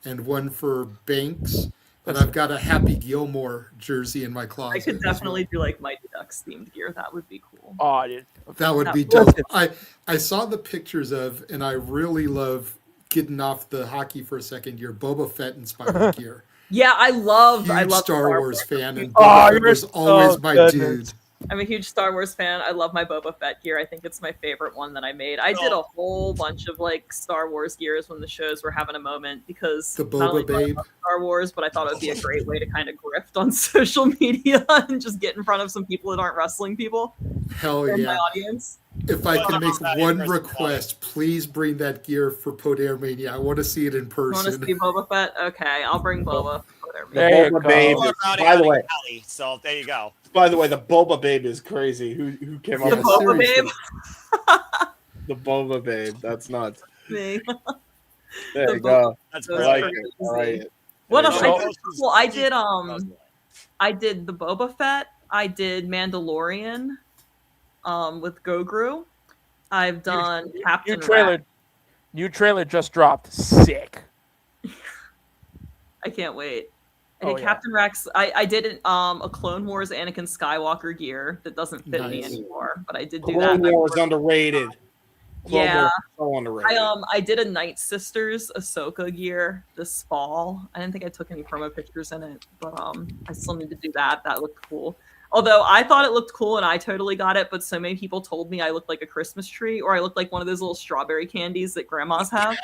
and one for Banks. And I've got a Happy Gilmore jersey in my closet. I could definitely do like Mighty Ducks themed gear. That would be cool. Oh, dude. That would be dope. I saw the pictures of, and I really love getting off the hockey for a second, your Boba Fett inspired gear. Yeah, I love Star Wars fan, and Boba Fett was always my dude. I'm a huge Star Wars fan. I love my Boba Fett gear. I think it's my favorite one that I made. I did a whole bunch of like Star Wars gears when the shows were having a moment because The Boba not only do I Babe. love Star Wars, but I thought it would be a great way to kind of grift on social media and just get in front of some people that aren't wrestling people. Hell in yeah. my audience. If I can make one request, please bring that gear for Podair Mania. I want to see it in You person. want to see Boba Fett? Okay, I'll bring Boba. The Boba Babe. By the way, So there you go. By the way, the Boba Babe is crazy. Who came up The with Boba Babe? The Boba Babe. That's nuts. Me. There you go. That's I like it. All right. What else? There you I go. did, well, I did the Boba Fett. I did Mandalorian, with Gogru. I've done Captain Rex. New trailer just dropped. Sick. I can't wait. I did Captain Rex. I did a Clone Wars Anakin Skywalker gear that doesn't fit me Nice. anymore, but I did do Clone that. Wars underrated. Clone Yeah. Wars so underrated. I did a Night Sisters Ahsoka gear this fall. I didn't think I took any promo pictures in it, but I still need to do that. That looked cool. Although I thought it looked cool and I totally got it, but so many people told me I looked like a Christmas tree or I looked like one of those little strawberry candies that grandmas have.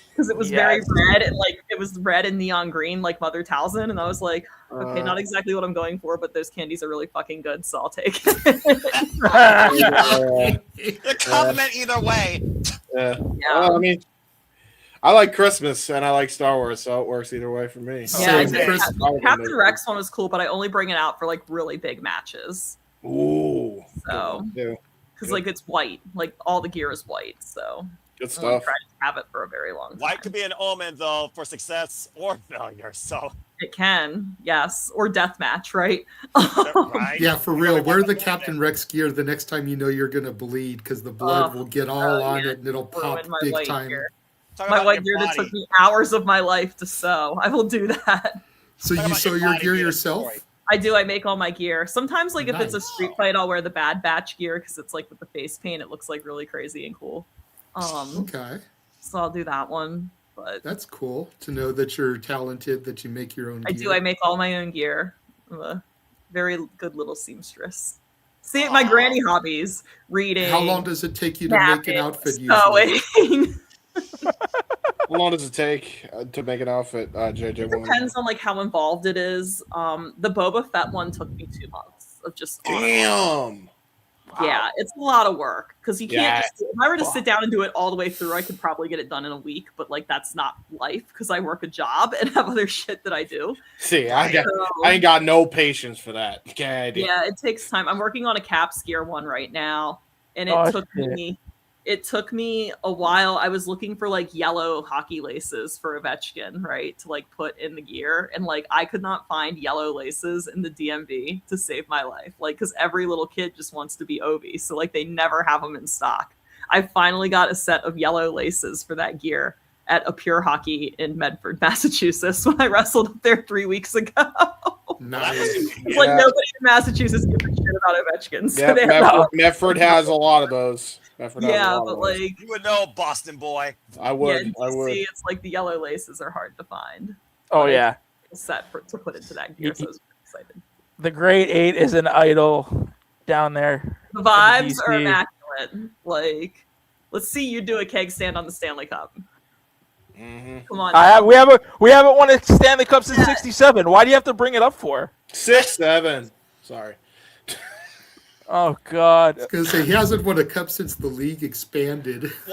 Because it was very red and like it was red and neon green like Mother Talzin, and I was like, okay, not exactly what I'm going for, but those candies are really fucking good, so I'll take it. The compliment either way. Yeah. Well, I mean, I like Christmas and I like Star Wars, so it works either way for me. Yeah, I did. Captain Rex one was cool, but I only bring it out for like really big matches. Ooh. So, Yeah. because like it's white, like all the gear is white, so Good I won't stuff. try to have it for a very long time. White could be an omen, though, for success or failure. So It can, yes, or death match, right? right? Yeah, for real. Wear the Captain Rex gear the next time you know you're going to bleed because the blood will get all on it and it'll pop Ruin my big white time. gear. Talk My about white your gear that body. took me hours of my life to sew. I will do that. So you sew your gear yourself? I do. I make all my gear. Sometimes, like if it's a Nice. street fight, I'll wear the Bad Batch gear because it's like with the face paint, it looks like really crazy and cool. Okay. So I'll do that one. But That's cool to know that you're talented, that you make your own I gear. do. I make all my own gear. I'm a very good little seamstress. See, my granny hobbies: reading. How long does it take you to make napping, an outfit usually? sewing. How long does it take to make an outfit, JJ? It depends on like how involved it is. The Boba Fett one took me 2 months of just Damn. Yeah, it's a lot of work because you can't. Yeah. Just, if I were to sit down and do it all the way through, I could probably get it done in a week. But like, that's not life because I work a job and have other shit that I do. See, I ain't got no patience for that. Okay, Yeah, it takes time. I'm working on a Caps gear one right now, and it took me a while. I was looking for like yellow hockey laces for Ovechkin, right, to like put in the gear, and like I could not find yellow laces in the DMV to save my life, like because every little kid just wants to be Ovi, so like they never have them in stock. I finally got a set of yellow laces for that gear at a Pure Hockey in Medford, Massachusetts, when I wrestled up there 3 weeks ago. Nice. It's like nobody in Massachusetts gives a shit about Ovechkin. So Yeah, Medford has a lot of those. Yeah, but like you would know, Boston boy. I would. Yeah, I would. See, it's like the yellow laces are hard to find. Oh yeah. Set to put into that gear, so I was excited. The Great 8 is an idol down there. The vibes in are DC. immaculate. Like, let's see you do a keg stand on the Stanley Cup. Come on. We haven't won a Stanley Cup since '67. Why do you have to bring it up for? 6-7. Sorry. Oh God. I was gonna say he hasn't won a cup since the league expanded. We're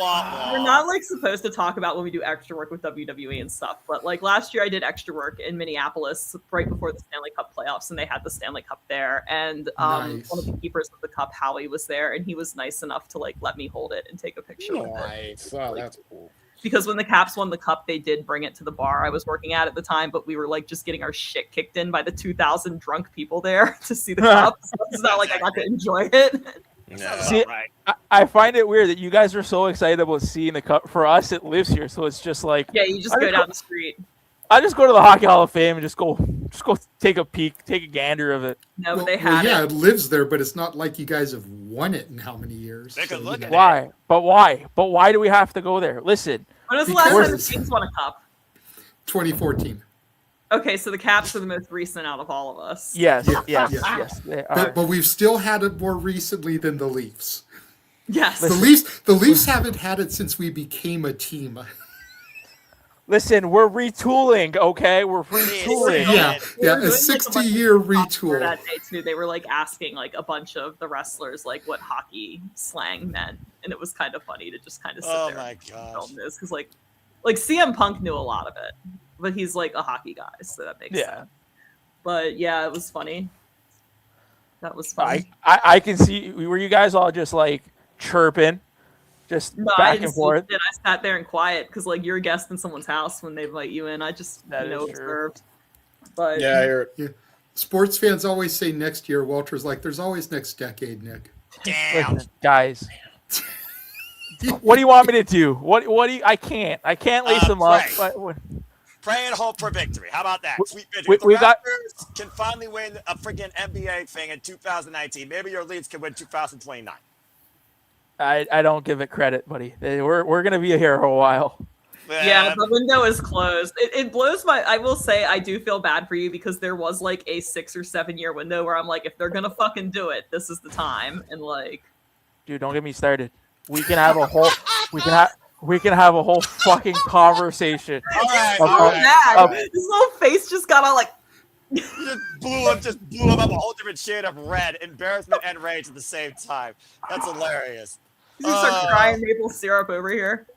not like supposed to talk about when we do extra work with WWE and stuff, but like last year I did extra work in Minneapolis right before the Stanley Cup playoffs, and they had the Stanley Cup there. And Nice. one of the keepers of the cup, Howie, was there, and he was nice enough to like let me hold it and take a picture with it. Nice. Oh, that's cool. Because when the Caps won the cup, they did bring it to the bar I was working at the time, but we were like just getting our shit kicked in by the 2,000 drunk people there to see the cup. So it's not like I got to enjoy it. See, I find it weird that you guys are so excited about seeing the cup. For us, it lives here, so it's just like Yeah, you just go down the street. I just go to the Hockey Hall of Fame and just go take a peek, take a gander of it. No, Well, they had yeah, it. it lives there, but it's not like you guys have won it in how many years. They could look at Why? But why? But why do we have to go there? Listen. When was the last time the Because- Kings won a cup? 2014. Okay, so the Caps are the most recent out of all of us. Yes, Yeah, yes, yeah. yes. They are. But we've still had it more recently than the Leafs. Yes. The Leafs haven't had it since we became a team. Listen, we're retooling, okay? We're retooling. Yeah, yeah, Doing, a like, 60-year for retool. that day too. They were like asking like a bunch of the wrestlers like what hockey slang meant, and it was kind of funny to just kind of sit Oh there my and gosh. film this because like CM Punk knew a lot of it, but he's like a hockey guy, so that makes sense. But yeah, it was funny. That was funny. I can see. Were you guys all just like chirping, just No, I back didn't and see forth? it. I sat there in quiet because like you're a guest in someone's house when they invite you in. I just observed. But Yeah. Sports fans always say next year. Walter's like, there's always next decade, Nick. Listen, guys. What do you want me to do? What do you? I can't lace them up. Pray and hope for victory. How about that? Sweet victory. we- If the we got- Raptors can finally win a freaking NBA thing in 2019. Maybe your Leafs can win 2029. I don't give it credit, buddy. We're gonna be here for a while. yeah, the window is closed. It blows my. I will say I do feel bad for you because there was like a 6 or 7 year window where I'm like, if they're gonna fucking do it, this is the time. And like, Dude, don't get me started. We can have a whole. We can have a whole fucking conversation. All right, so bad. His little face just got all like. just blew him up a whole different shade of red, embarrassment and rage at the same time. That's hilarious. You start crying maple syrup over here.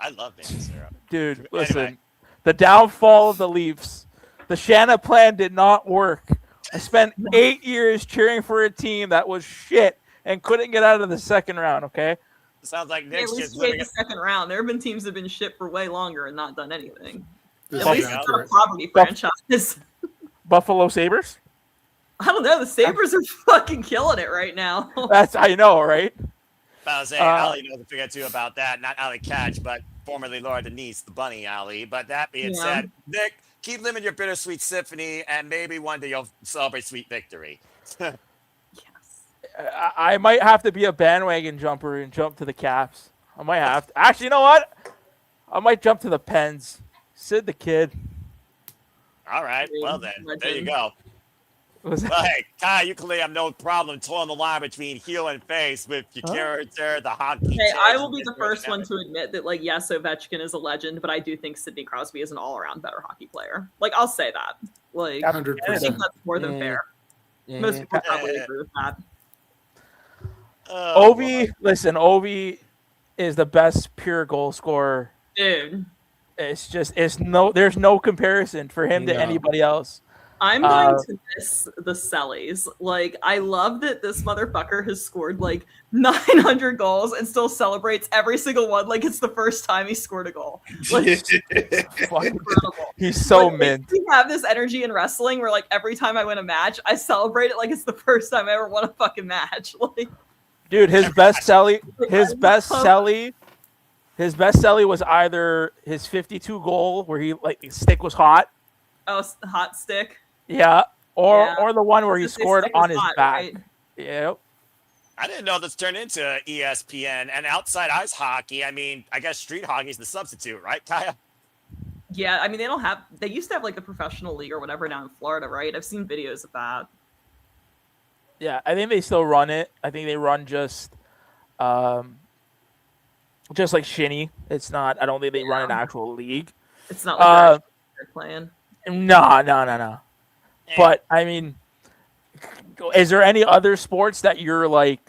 I love maple syrup. Dude, listen. The downfall of the Leafs. The Shanna plan did not work. I spent 8 years cheering for a team that was shit and couldn't get out of the second round, okay? Sounds like At Nick's least just you made living the second round. There have been teams that have been shit for way longer and not done anything. This At is least it's not a accurate. poverty franchise. Buffalo Sabres? I don't know. The Sabres are fucking killing it right now. I know, right? I was saying, Ali knows a thing or two about that. Not Ali Catch, but formerly Laura Denise, the bunny Ali. But that being Yeah. said, Nick, keep living your bittersweet symphony, and maybe one day you'll celebrate sweet victory. I might have to be a bandwagon jumper and jump to the Caps. I might have to. Actually, you know what? I might jump to the Pens. Sid the Kid. All right, well then, there you go. Was Well, hey, Kai, you clearly have no problem toeing the line between heel and face with your character, the hockey. Hey, I will be the first one to admit that, like, yes, Ovechkin is a legend, but I do think Sidney Crosby is an all-around better hockey player. Like, I'll say that. Like, 100%. I think that's more than fair. Most people probably agree with that. Ovi, listen, Ovi is the best pure goal scorer. Dude. There's no comparison for him to anybody else. I'm going to miss the Sellies. Like, I love that this motherfucker has scored like 900 goals and still celebrates every single one like it's the first time he scored a goal. Like, incredible. He's so like, mint. We have this energy in wrestling where like every time I win a match, I celebrate it like it's the first time I ever won a fucking match. Like, dude, his best Selly was either his 52 goal where he like his stick was hot. Oh, hot stick. Yeah, or the one where he scored on his back. Right? Yep. I didn't know this turned into ESPN and outside ice hockey. I mean, I guess street hockey is the substitute, right, Kaia? Yeah, I mean they used to have like the professional league or whatever down in Florida, right? I've seen videos of that. Yeah, I think they still run it. I think they run just like shinny. It's not. I don't think they run an actual league. It's not like they're playing. No. But I mean, is there any other sports that you're like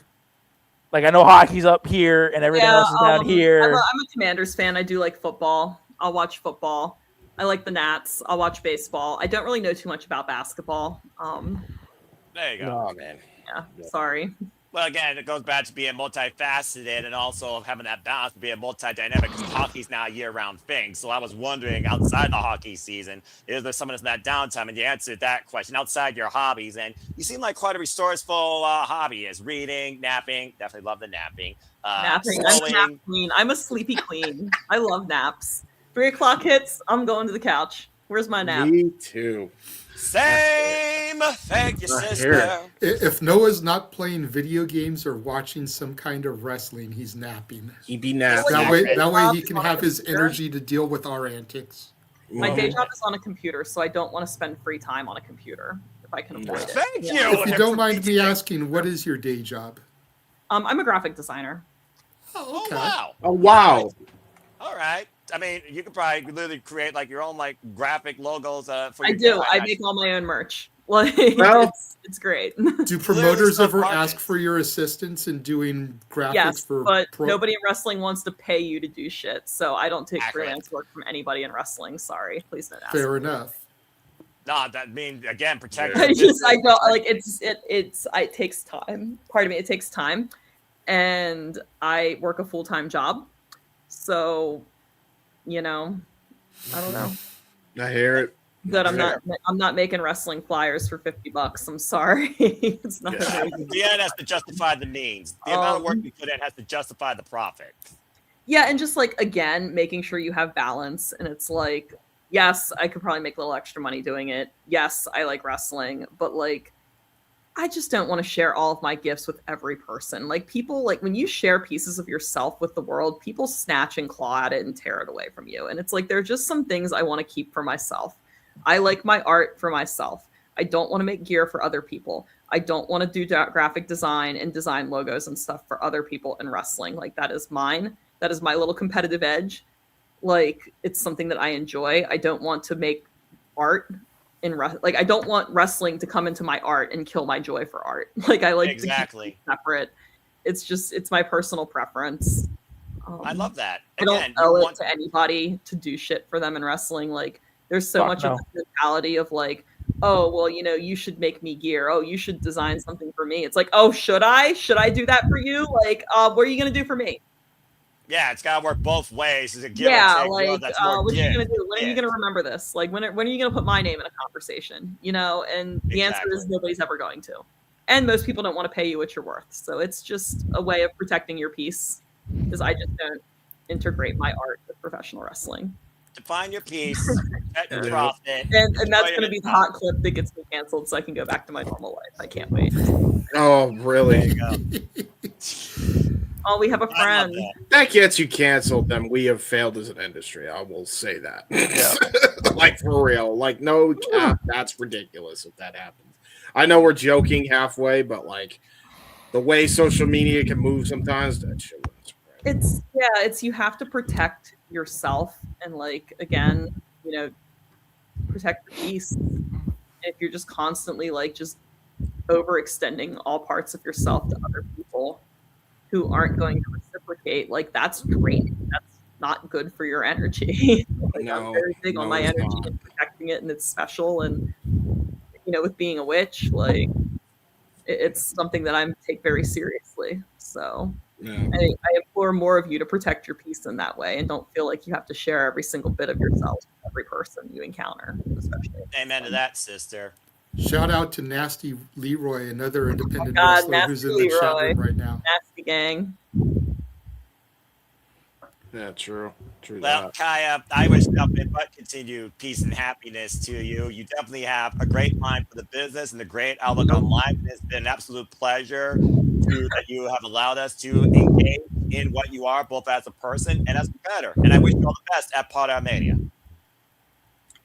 I know hockey's up here and everything else is down here. I'm a Commanders fan. I do like football. I'll watch football. I like the Nats. I'll watch baseball. I don't really know too much about basketball. There you go. Oh man. Yeah. Sorry. Well, again, it goes back to being multifaceted and also having that balance to being multi-dynamic because hockey's now a year-round thing. So I was wondering, outside the hockey season, is there someone that's in that downtime? And you answered that question, outside your hobbies. And you seem like quite a resourceful hobbyist. Reading, napping. Definitely love the napping. Napping. I'm a nap queen. I'm a sleepy queen. I love naps. 3 o'clock hits, I'm going to the couch. Where's my nap? Me too. Same. Thank you, sister. If Noah's not playing video games or watching some kind of wrestling, he's napping. He'd be napping. That way he can have his energy to deal with our antics. My day job is on a computer, so I don't want to spend free time on a computer if I can avoid it. Thank you. If you don't mind me asking, what is your day job? I'm a graphic designer. Oh, okay. Wow. Oh, wow. All right. I mean, you could probably literally create like your own like graphic logos for. I do. I make all my own merch. Like, it's great. Do promoters ever ask for your assistance in doing graphics yes, for? But nobody in wrestling wants to pay you to do shit, so I don't take freelance work from anybody in wrestling. Sorry, please don't ask. Fair enough. No, that means again protect. I don't like it takes time. Pardon me, it takes time, and I work a full-time job, so I don't know. I hear it. That I'm not making wrestling flyers for $50. I'm sorry. It's not. The end has to justify the means. The amount of work we put in has to justify the profit. Yeah, and just like again, making sure you have balance. And it's like, yes, I could probably make a little extra money doing it. Yes, I like wrestling, but like, I just don't want to share all of my gifts with every person. Like people, like when you share pieces of yourself with the world, people snatch and claw at it and tear it away from you. And it's like, there are just some things I want to keep for myself. I like my art for myself. I don't want to make gear for other people. I don't want to do graphic design and design logos and stuff for other people in wrestling. Like that is mine. That is my little competitive edge. Like it's something that I enjoy. I don't want to make art like I don't want wrestling to come into my art and kill my joy for art. Like I like to keep it separate. It's my personal preference. I love that. I don't owe it to anybody to do shit for them in wrestling. Like there's so much of the mentality of like, oh, well, you should make me gear. Oh, you should design something for me. It's like, oh, should I? Should I do that for you? Like, what are you going to do for me? Yeah, it's got to work both ways. Is it like, what are you going to do? When are you going to remember this? Like, when are you going to put my name in a conversation? And the answer is nobody's ever going to. And most people don't want to pay you what you're worth. So it's just a way of protecting your peace because I just don't integrate my art with professional wrestling. Define your piece, get your profit. And that's going to be the hot clip that gets me canceled so I can go back to my normal life. I can't wait. Oh, really? Oh, we have a friend. That gets you canceled, then we have failed as an industry. I will say that. Yeah. Like, for real. Like, no cap. That's ridiculous if that happens. I know we're joking halfway, but, like, the way social media can move sometimes, that shit wouldn't surprise me. It's you have to protect yourself and, like, again, protect your peace. If you're just constantly, like, just overextending all parts of yourself to other people, who aren't going to reciprocate, like that's draining. That's not good for your energy. Like, I'm very big on my it's energy not. and protecting it, and it's special. And with being a witch, like it's something that I take very seriously. So I implore more of you to protect your peace in that way, and don't feel like you have to share every single bit of yourself with every person you encounter, especially. Amen to that, sister. Shout out to Nasty Leroy, another independent God, wrestler Nasty who's in the chat Leroy. room right now. Nasty gang. Yeah, true. Well, Kaia, I wish nothing but continued peace and happiness to you. You definitely have a great mind for the business and a great outlook on life. It's been an absolute pleasure that you have allowed us to engage in what you are, both as a person and as a competitor. And I wish you all the best at Podarmania.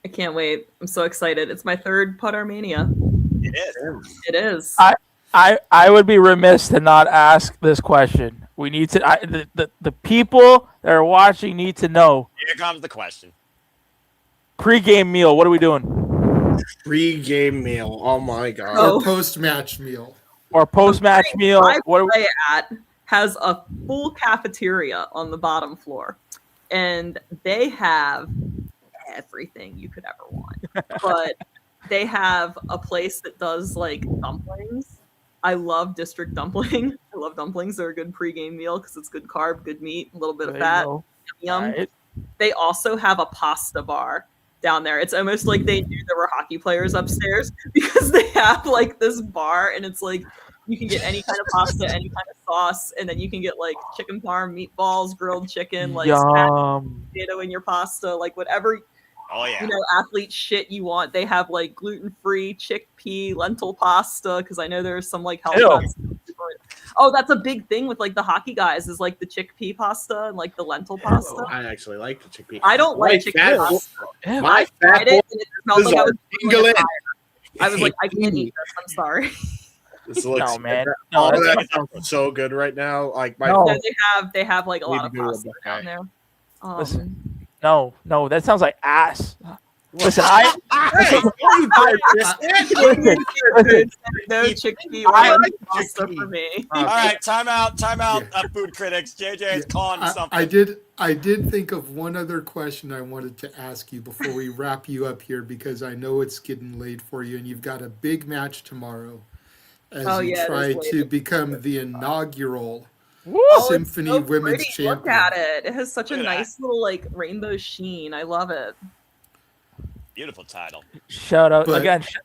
I can't wait. I'm so excited. It's my third Podarmania. It is. It is. I would be remiss to not ask this question. We need to. The people that are watching need to know. Here comes the question. Pre-game meal. What are we doing? Pre-game meal. Oh my god. Or post-match meal. Or post-match meal. What are we at? Has a full cafeteria on the bottom floor, and they have everything you could ever want. But they have a place that does like dumplings. I love district dumpling. I love dumplings. They're a good pregame meal because it's good carb, good meat, a little bit of fat. Yum. Right. They also have a pasta bar down there. It's almost like they knew there were hockey players upstairs because they have like this bar, and it's like you can get any kind of pasta, any kind of sauce, and then you can get like chicken parm, meatballs, grilled chicken, like potato in your pasta, like whatever. Oh yeah. Athlete shit you want. They have like gluten-free chickpea lentil pasta because I know there's some like health. Oh, that's a big thing with like the hockey guys is like the chickpea pasta and like the lentil pasta. I actually like the chickpea. I don't like chickpea pasta. My fat it, and it smelled like I was England. I was like, I can't eat this. I'm sorry. This looks, No, man. all No, that sounds so good right now. Like my they have like a lot of pasta down there. Listen. No, that sounds like ass. Listen, no chickpea pasta for me. All right, time out, food critics. JJ is calling something. I did think of one other question I wanted to ask you before we wrap you up here because I know it's getting late for you and you've got a big match tomorrow as you try to become the inaugural Symphony Women's Champion. Look at it. It has such a nice little like rainbow sheen. I love it. Beautiful title. Shout out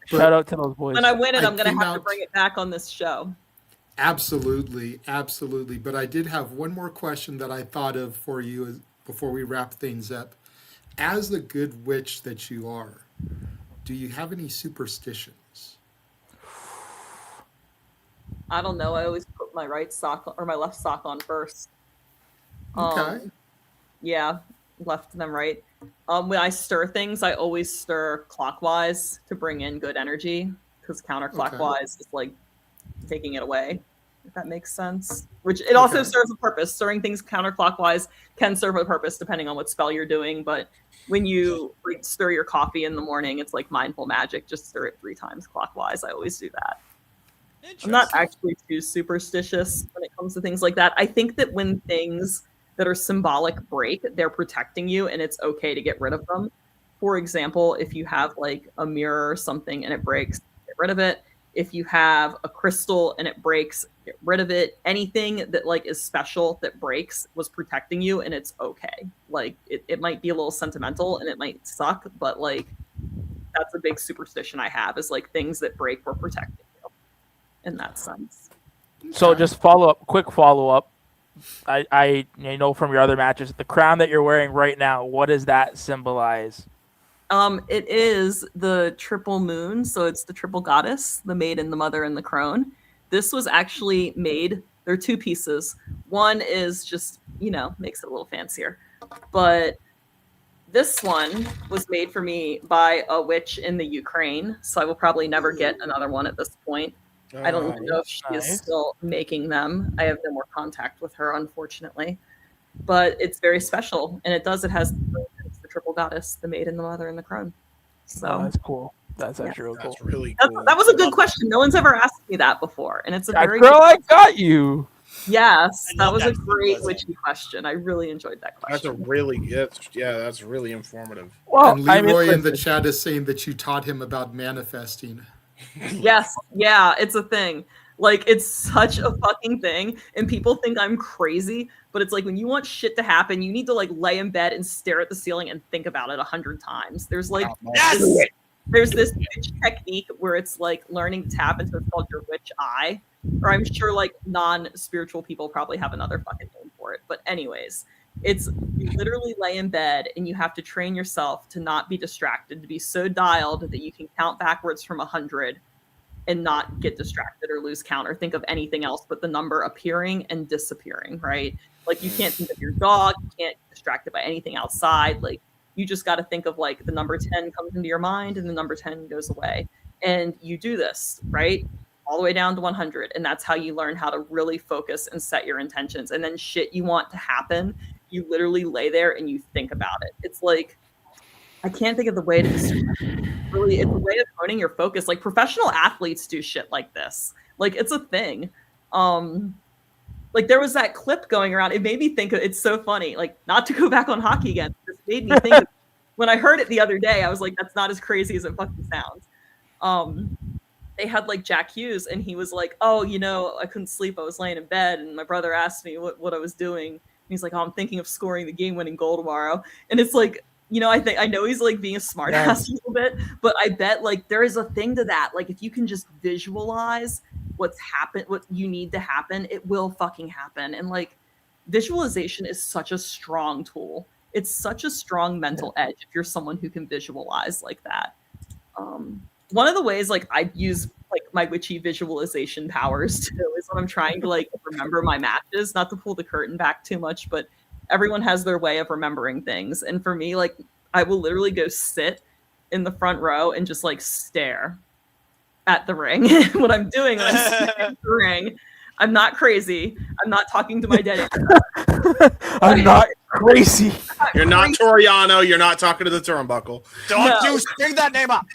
shout out to those boys. When I win it, I'm going to have to bring it back on this show. Absolutely. But I did have one more question that I thought of for you before we wrap things up. As the good witch that you are, do you have any superstitions? I don't know. I always put my right sock or my left sock on first. Okay. Yeah, left then right. When I stir things, I always stir clockwise to bring in good energy because counterclockwise is like taking it away, if that makes sense. Which it also serves a purpose. Stirring things counterclockwise can serve a purpose depending on what spell you're doing. But when you stir your coffee in the morning, it's like mindful magic. Just stir it 3 times clockwise. I always do that. I'm not actually too superstitious when it comes to things like that. I think that when things that are symbolic break, they're protecting you and it's okay to get rid of them. For example, if you have like a mirror or something and it breaks, get rid of it. If you have a crystal and it breaks, get rid of it. Anything that like is special that breaks was protecting you and it's okay. Like it might be a little sentimental and it might suck, but like that's a big superstition I have is like things that break were protecting you in that sense. So just quick follow up. I know from your other matches, the crown that you're wearing right now, what does that symbolize? It is the triple moon, so it's the triple goddess, the maiden, the mother, and the crone. This was actually made, there are 2 pieces. One is just, makes it a little fancier. But this one was made for me by a witch in the Ukraine, so I will probably never get another one at this point. I don't even know if she is still making them. I have no more contact with her, unfortunately. But it's very special, and it has the triple goddess, the maiden, the mother, and the crone. So that's cool. That's actually really cool. Really cool. That was a good question. No one's ever asked me that before, and it's a very girl. I got you. Yes, I that love was a that great symbolism. witchy question. I really enjoyed that That's question. that's really informative. and Leroy in the chat is saying that you taught him about manifesting. Yes, yeah, it's a thing. Like, it's such a fucking thing, and people think I'm crazy, but it's like when you want shit to happen, you need to like lay in bed and stare at the ceiling and think about it 100 times. There's like there's this witch technique where it's like learning to tap into, it's called your witch eye, or I'm sure like non-spiritual people probably have another fucking name for it. But anyways, it's you literally lay in bed and you have to train yourself to not be distracted, to be so dialed that you can count backwards from 100 and not get distracted or lose count or think of anything else but the number appearing and disappearing, right? Like you can't think of your dog, you can't get distracted by anything outside. Like you just got to think of like the number 10 comes into your mind and the number 10 goes away. And you do this, right? All the way down to 100. And that's how you learn how to really focus and set your intentions. And then shit you want to happen, you literally lay there and you think about it. It's like, I can't think of the way to describe it. Really, it's a way of honing your focus. Like professional athletes do shit like this. Like it's a thing. Like there was that clip going around. It made me think of, it's so funny. Like not to go back on hockey again. This made me think of, when I heard it the other day, I was like, that's not as crazy as it fucking sounds. They had like Jack Hughes and he was like, oh, you know, I couldn't sleep. I was laying in bed and my brother asked me what I was doing. And he's like, oh, I'm thinking of scoring the game-winning goal tomorrow. And it's like, you know, I know he's like being a smart ass a little bit, but I bet like there is a thing to that. Like if you can just visualize what you need to happen, it will fucking happen. And like visualization is such a strong tool. It's such a strong mental edge if you're someone who can visualize like that. One of the ways like I use like my witchy visualization powers too is when I'm trying to like remember my matches, not to pull the curtain back too much, but everyone has their way of remembering things. And for me, like I will literally go sit in the front row and just like stare at the ring. What I'm doing when I'm sitting at the ring, I'm not crazy. I'm not talking to my dead. I'm not crazy. You're not Toriano. You're not talking to the turnbuckle. Don't you bring that name up.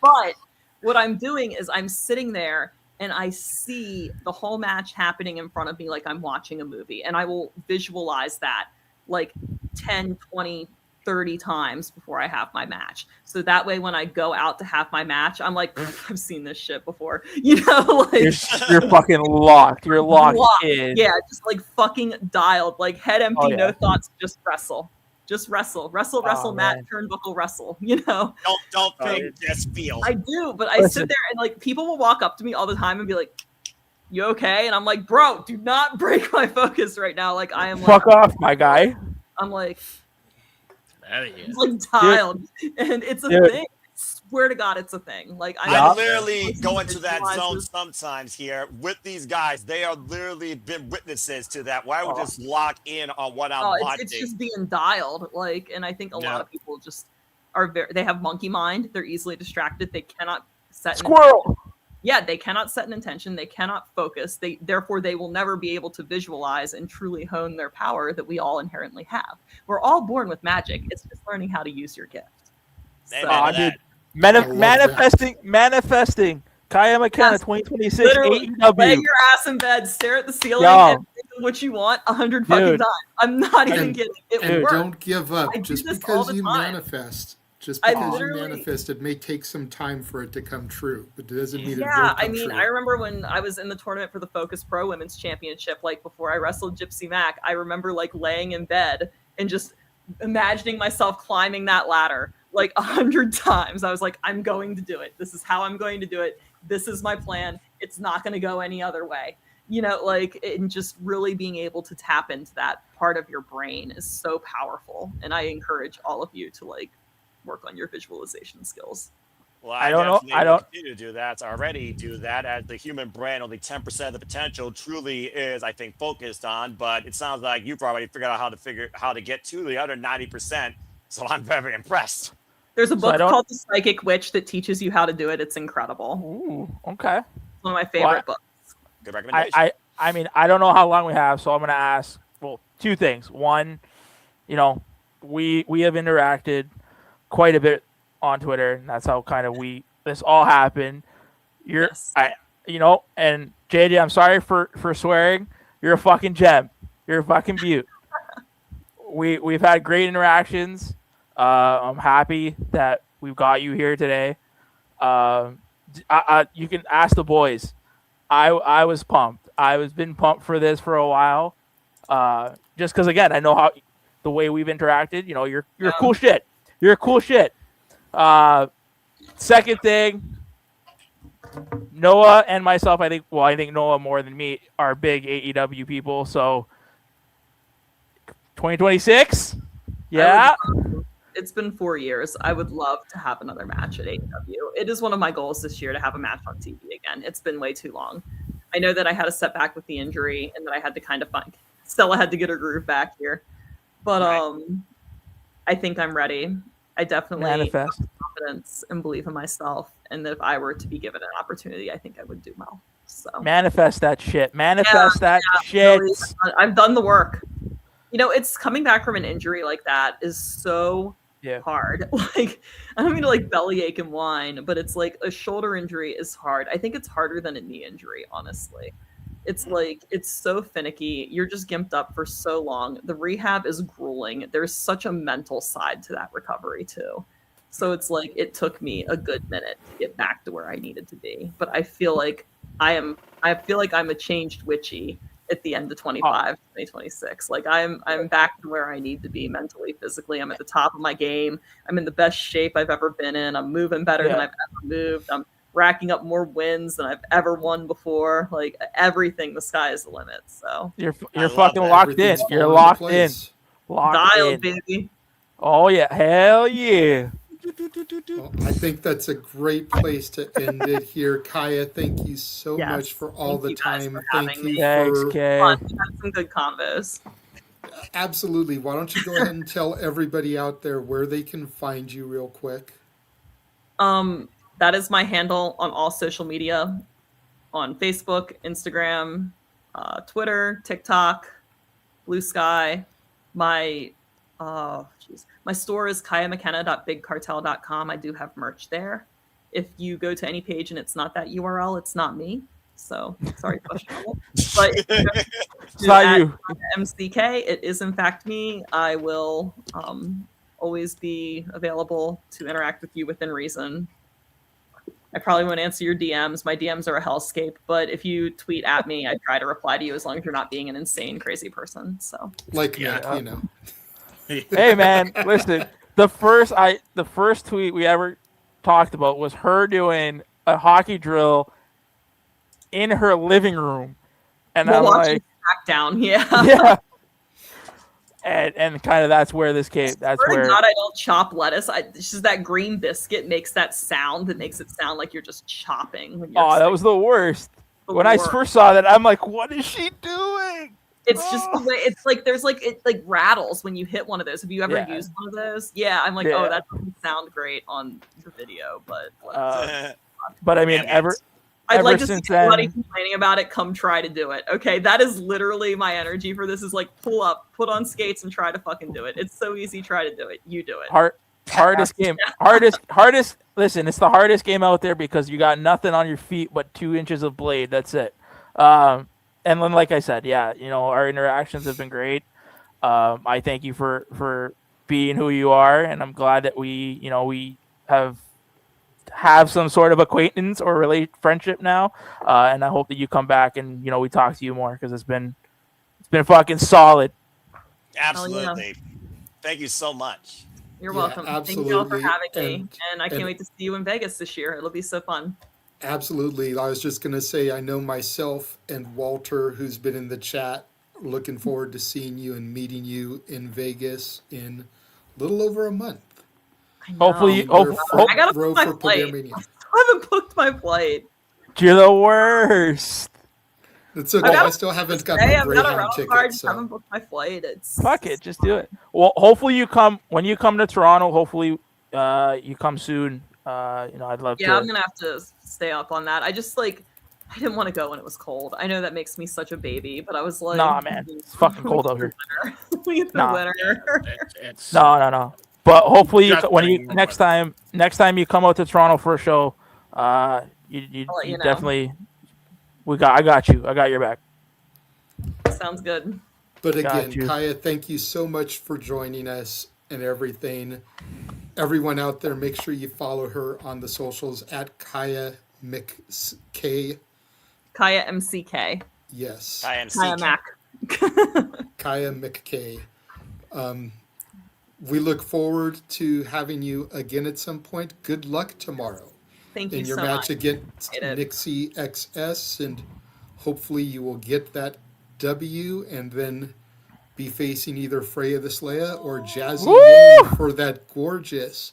But what I'm doing is I'm sitting there and I see the whole match happening in front of me like I'm watching a movie. And I will visualize that like 10, 20, 30 times before I have my match. So that way when I go out to have my match, I'm like, I've seen this shit before. You know, like you're fucking locked. You're locked in. Yeah, just like fucking dialed. Like head empty, no thoughts, just wrestle. Just wrestle, Matt, turnbuckle, wrestle, you know? Don't think, just feel. I do, but I sit there and like people will walk up to me all the time and be like, you okay? And I'm like, bro, do not break my focus right now. Like I am Fuck off, my guy. I'm like, it's like dialed. And it's a thing. I swear to God, it's a thing. Like I literally go into that zone sometimes here with these guys. They are literally been witnesses to that. Why would just lock in on what I'm watching? It's just being dialed. Like, and I think a lot of people just are they have monkey mind. They're easily distracted. They cannot set squirrel. Yeah, they cannot set an intention. They cannot focus. Therefore they will never be able to visualize and truly hone their power that we all inherently have. We're all born with magic. It's just learning how to use your gift. Dude. Manifesting. Kaia McKenna, 2026 AEW. Lay your ass in bed, stare at the ceiling, and think of what you want 100 fucking times. I'm not even kidding. It works. Don't give up. Just because you manifest. Just because you manifest, it may take some time for it to come true, but it doesn't mean it won't come true. I remember when I was in the tournament for the Focus Pro Women's Championship, like before I wrestled Gypsy Mac, I remember like laying in bed and just imagining myself climbing that ladder like 100 times. I was like, I'm going to do it. This is how I'm going to do it. This is my plan. It's not going to go any other way. You know, like, and just really being able to tap into that part of your brain is so powerful. And I encourage all of you to like work on your visualization skills. Well, I don't continue to do that. Already do that. As the human brain, only 10% of the potential truly is, I think, focused on. But it sounds like you've already figured out how to get to the other 90%. So I'm very impressed. There's a book called The Psychic Witch that teaches you how to do it. It's incredible. Ooh, okay. It's one of my favorite books. Good recommendation. I mean, I don't know how long we have, so I'm going to ask, well, two things. One, you know, we have interacted quite a bit on Twitter, and that's how kind of this all happened. And JJ, I'm sorry for swearing, You're a fucking gem. You're a fucking beaut. We've had great interactions. I'm happy that we've got you here today. You can ask the boys. I was pumped. I was been pumped for this for a while. Just because, again, I know how the way we've interacted. You know, you're cool shit. You're cool shit. Second thing, Noah and myself, I think Noah more than me are big AEW people. So 2026, yeah. It's been 4 years. I would love to have another match at AEW. It is one of my goals this year to have a match on TV again. It's been way too long. I know that I had a setback with the injury and that I had to kind of Stella had to get her groove back here. But I think I'm ready. I definitely have confidence and believe in myself. And that if I were to be given an opportunity, I think I would do well. So manifest that shit. Manifest that shit. Really, I've done the work. You know, it's coming back from an injury like that is so hard. Like, I don't mean to like bellyache and whine, but it's like a shoulder injury is hard. I think it's harder than a knee injury, honestly. It's like, it's so finicky. You're just gimped up for so long. The rehab is grueling. There's such a mental side to that recovery too. So it's like, it took me a good minute to get back to where I needed to be. But I feel like I'm a changed witchy at the end of 2026. Like I'm back to where I need to be mentally, physically. I'm at the top of my game. I'm in the best shape I've ever been in. I'm moving better than I've ever moved. I'm racking up more wins than I've ever won before. Like everything, the sky is the limit. So you're fucking locked in. You're locked in. Dialed, baby. Oh yeah, hell yeah. Well, I think that's a great place to end it here. Kaia, thank you so much for all the time. Thank you for fun. We had some good combos. Absolutely. Why don't you go ahead and tell everybody out there where they can find you real quick? That is my handle on all social media, on Facebook, Instagram, Twitter, TikTok, Blue Sky. My store is KaiaMcKenna.bigcartel.com. I do have merch there. If you go to any page and it's not that URL, it's not me. So sorry, questionable. But it's not you. MCK, it is in fact me. I will always be available to interact with you within reason. I probably won't answer your DMs. My DMs are a hellscape, but if you tweet at me, I try to reply to you as long as you're not being an insane, crazy person. So like you know. Hey man, listen. The first tweet we ever talked about was her doing a hockey drill in her living room, and I'm like, SmackDown, yeah. And kind of that's where this came. That's where. God, I don't chop lettuce. It's just that green biscuit makes that sound that makes it sound like you're just chopping. When you're that was the worst. When I first saw that, I'm like, what is she doing? It's just the way it's like. There's like it like rattles when you hit one of those. Have you ever used one of those? Yeah, I'm like, oh, that doesn't sound great on the video, but. But I mean, I'd like to see anybody complaining about it. Come try to do it. Okay, that is literally my energy for this. Is like pull up, put on skates, and try to fucking do it. It's so easy. Try to do it. You do it. Hardest game. Hardest. Listen, it's the hardest game out there because you got nothing on your feet but 2 inches of blade. That's it. And then, like I said, our interactions have been great. I thank you for being who you are, and I'm glad that we have some sort of acquaintance or friendship now, and I hope that you come back and we talk to you more because it's been fucking solid. Absolutely. Thank you so much. You're welcome. Absolutely. Thank you all for having me, and I can't wait to see you in Vegas this year. It'll be so fun. Absolutely. I was just going to say, I know myself and Walter, who's been in the chat, looking forward to seeing you and meeting you in Vegas in a little over a month. Hopefully, I gotta book my flight. I haven't booked my flight. You're the worst. It's okay. I still haven't got my Greyhound ticket. I haven't booked my flight. Fuck it, just do it. Well, hopefully when you come to Toronto. Hopefully, you come soon. I'd love to. Yeah, I'm gonna have to stay up on that. I didn't want to go when it was cold. I know that makes me such a baby, but I was like, nah, man, it's fucking cold out here. Leave the winter. No. But hopefully, next time you come out to Toronto for a show, you definitely. I got you. I got your back. Sounds good. But again, Got you. Kaia, thank you so much for joining us and everything. Everyone out there, make sure you follow her on the socials at Kaia McK. Kaia MCK. Yes. Kaia Mac. Kaia McK. We look forward to having you again at some point. Good luck tomorrow. Thank you in your so match much. against Appreciate it. Nixie XS, and hopefully you will get that W and then be facing either Freya the Slayer or Jazzy Yang for that gorgeous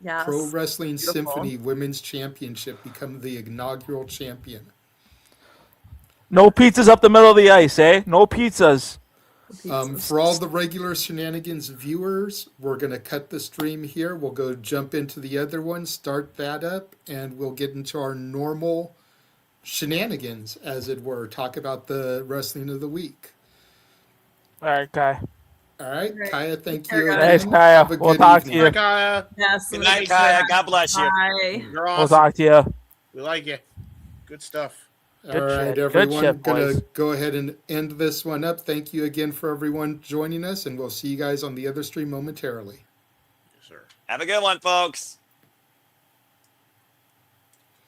Yes. Pro Wrestling Beautiful. Symphony Women's Championship. Become the inaugural champion. No pizzas up the middle of the ice, eh? No pizzas. For all the regular Shenanigans viewers, we're going to cut the stream here. We'll go jump into the other one, start that up, and we'll get into our normal shenanigans, as it were. Talk about the wrestling of the week. All right, Kai. All right, Kaia, thank care, you guys. again. Thanks, Kaia. Have a We'll good talk to evening. you. Bye, Kaia. Yes. Good night, Kaia. God bless you. Bye. You're We'll awesome. talk to you. We like you. Good stuff. All right, shit. Good everyone, shit, gonna boys. go ahead and end this one up. Thank you again for everyone joining us, and we'll see you guys on the other stream momentarily. Have a good one, folks.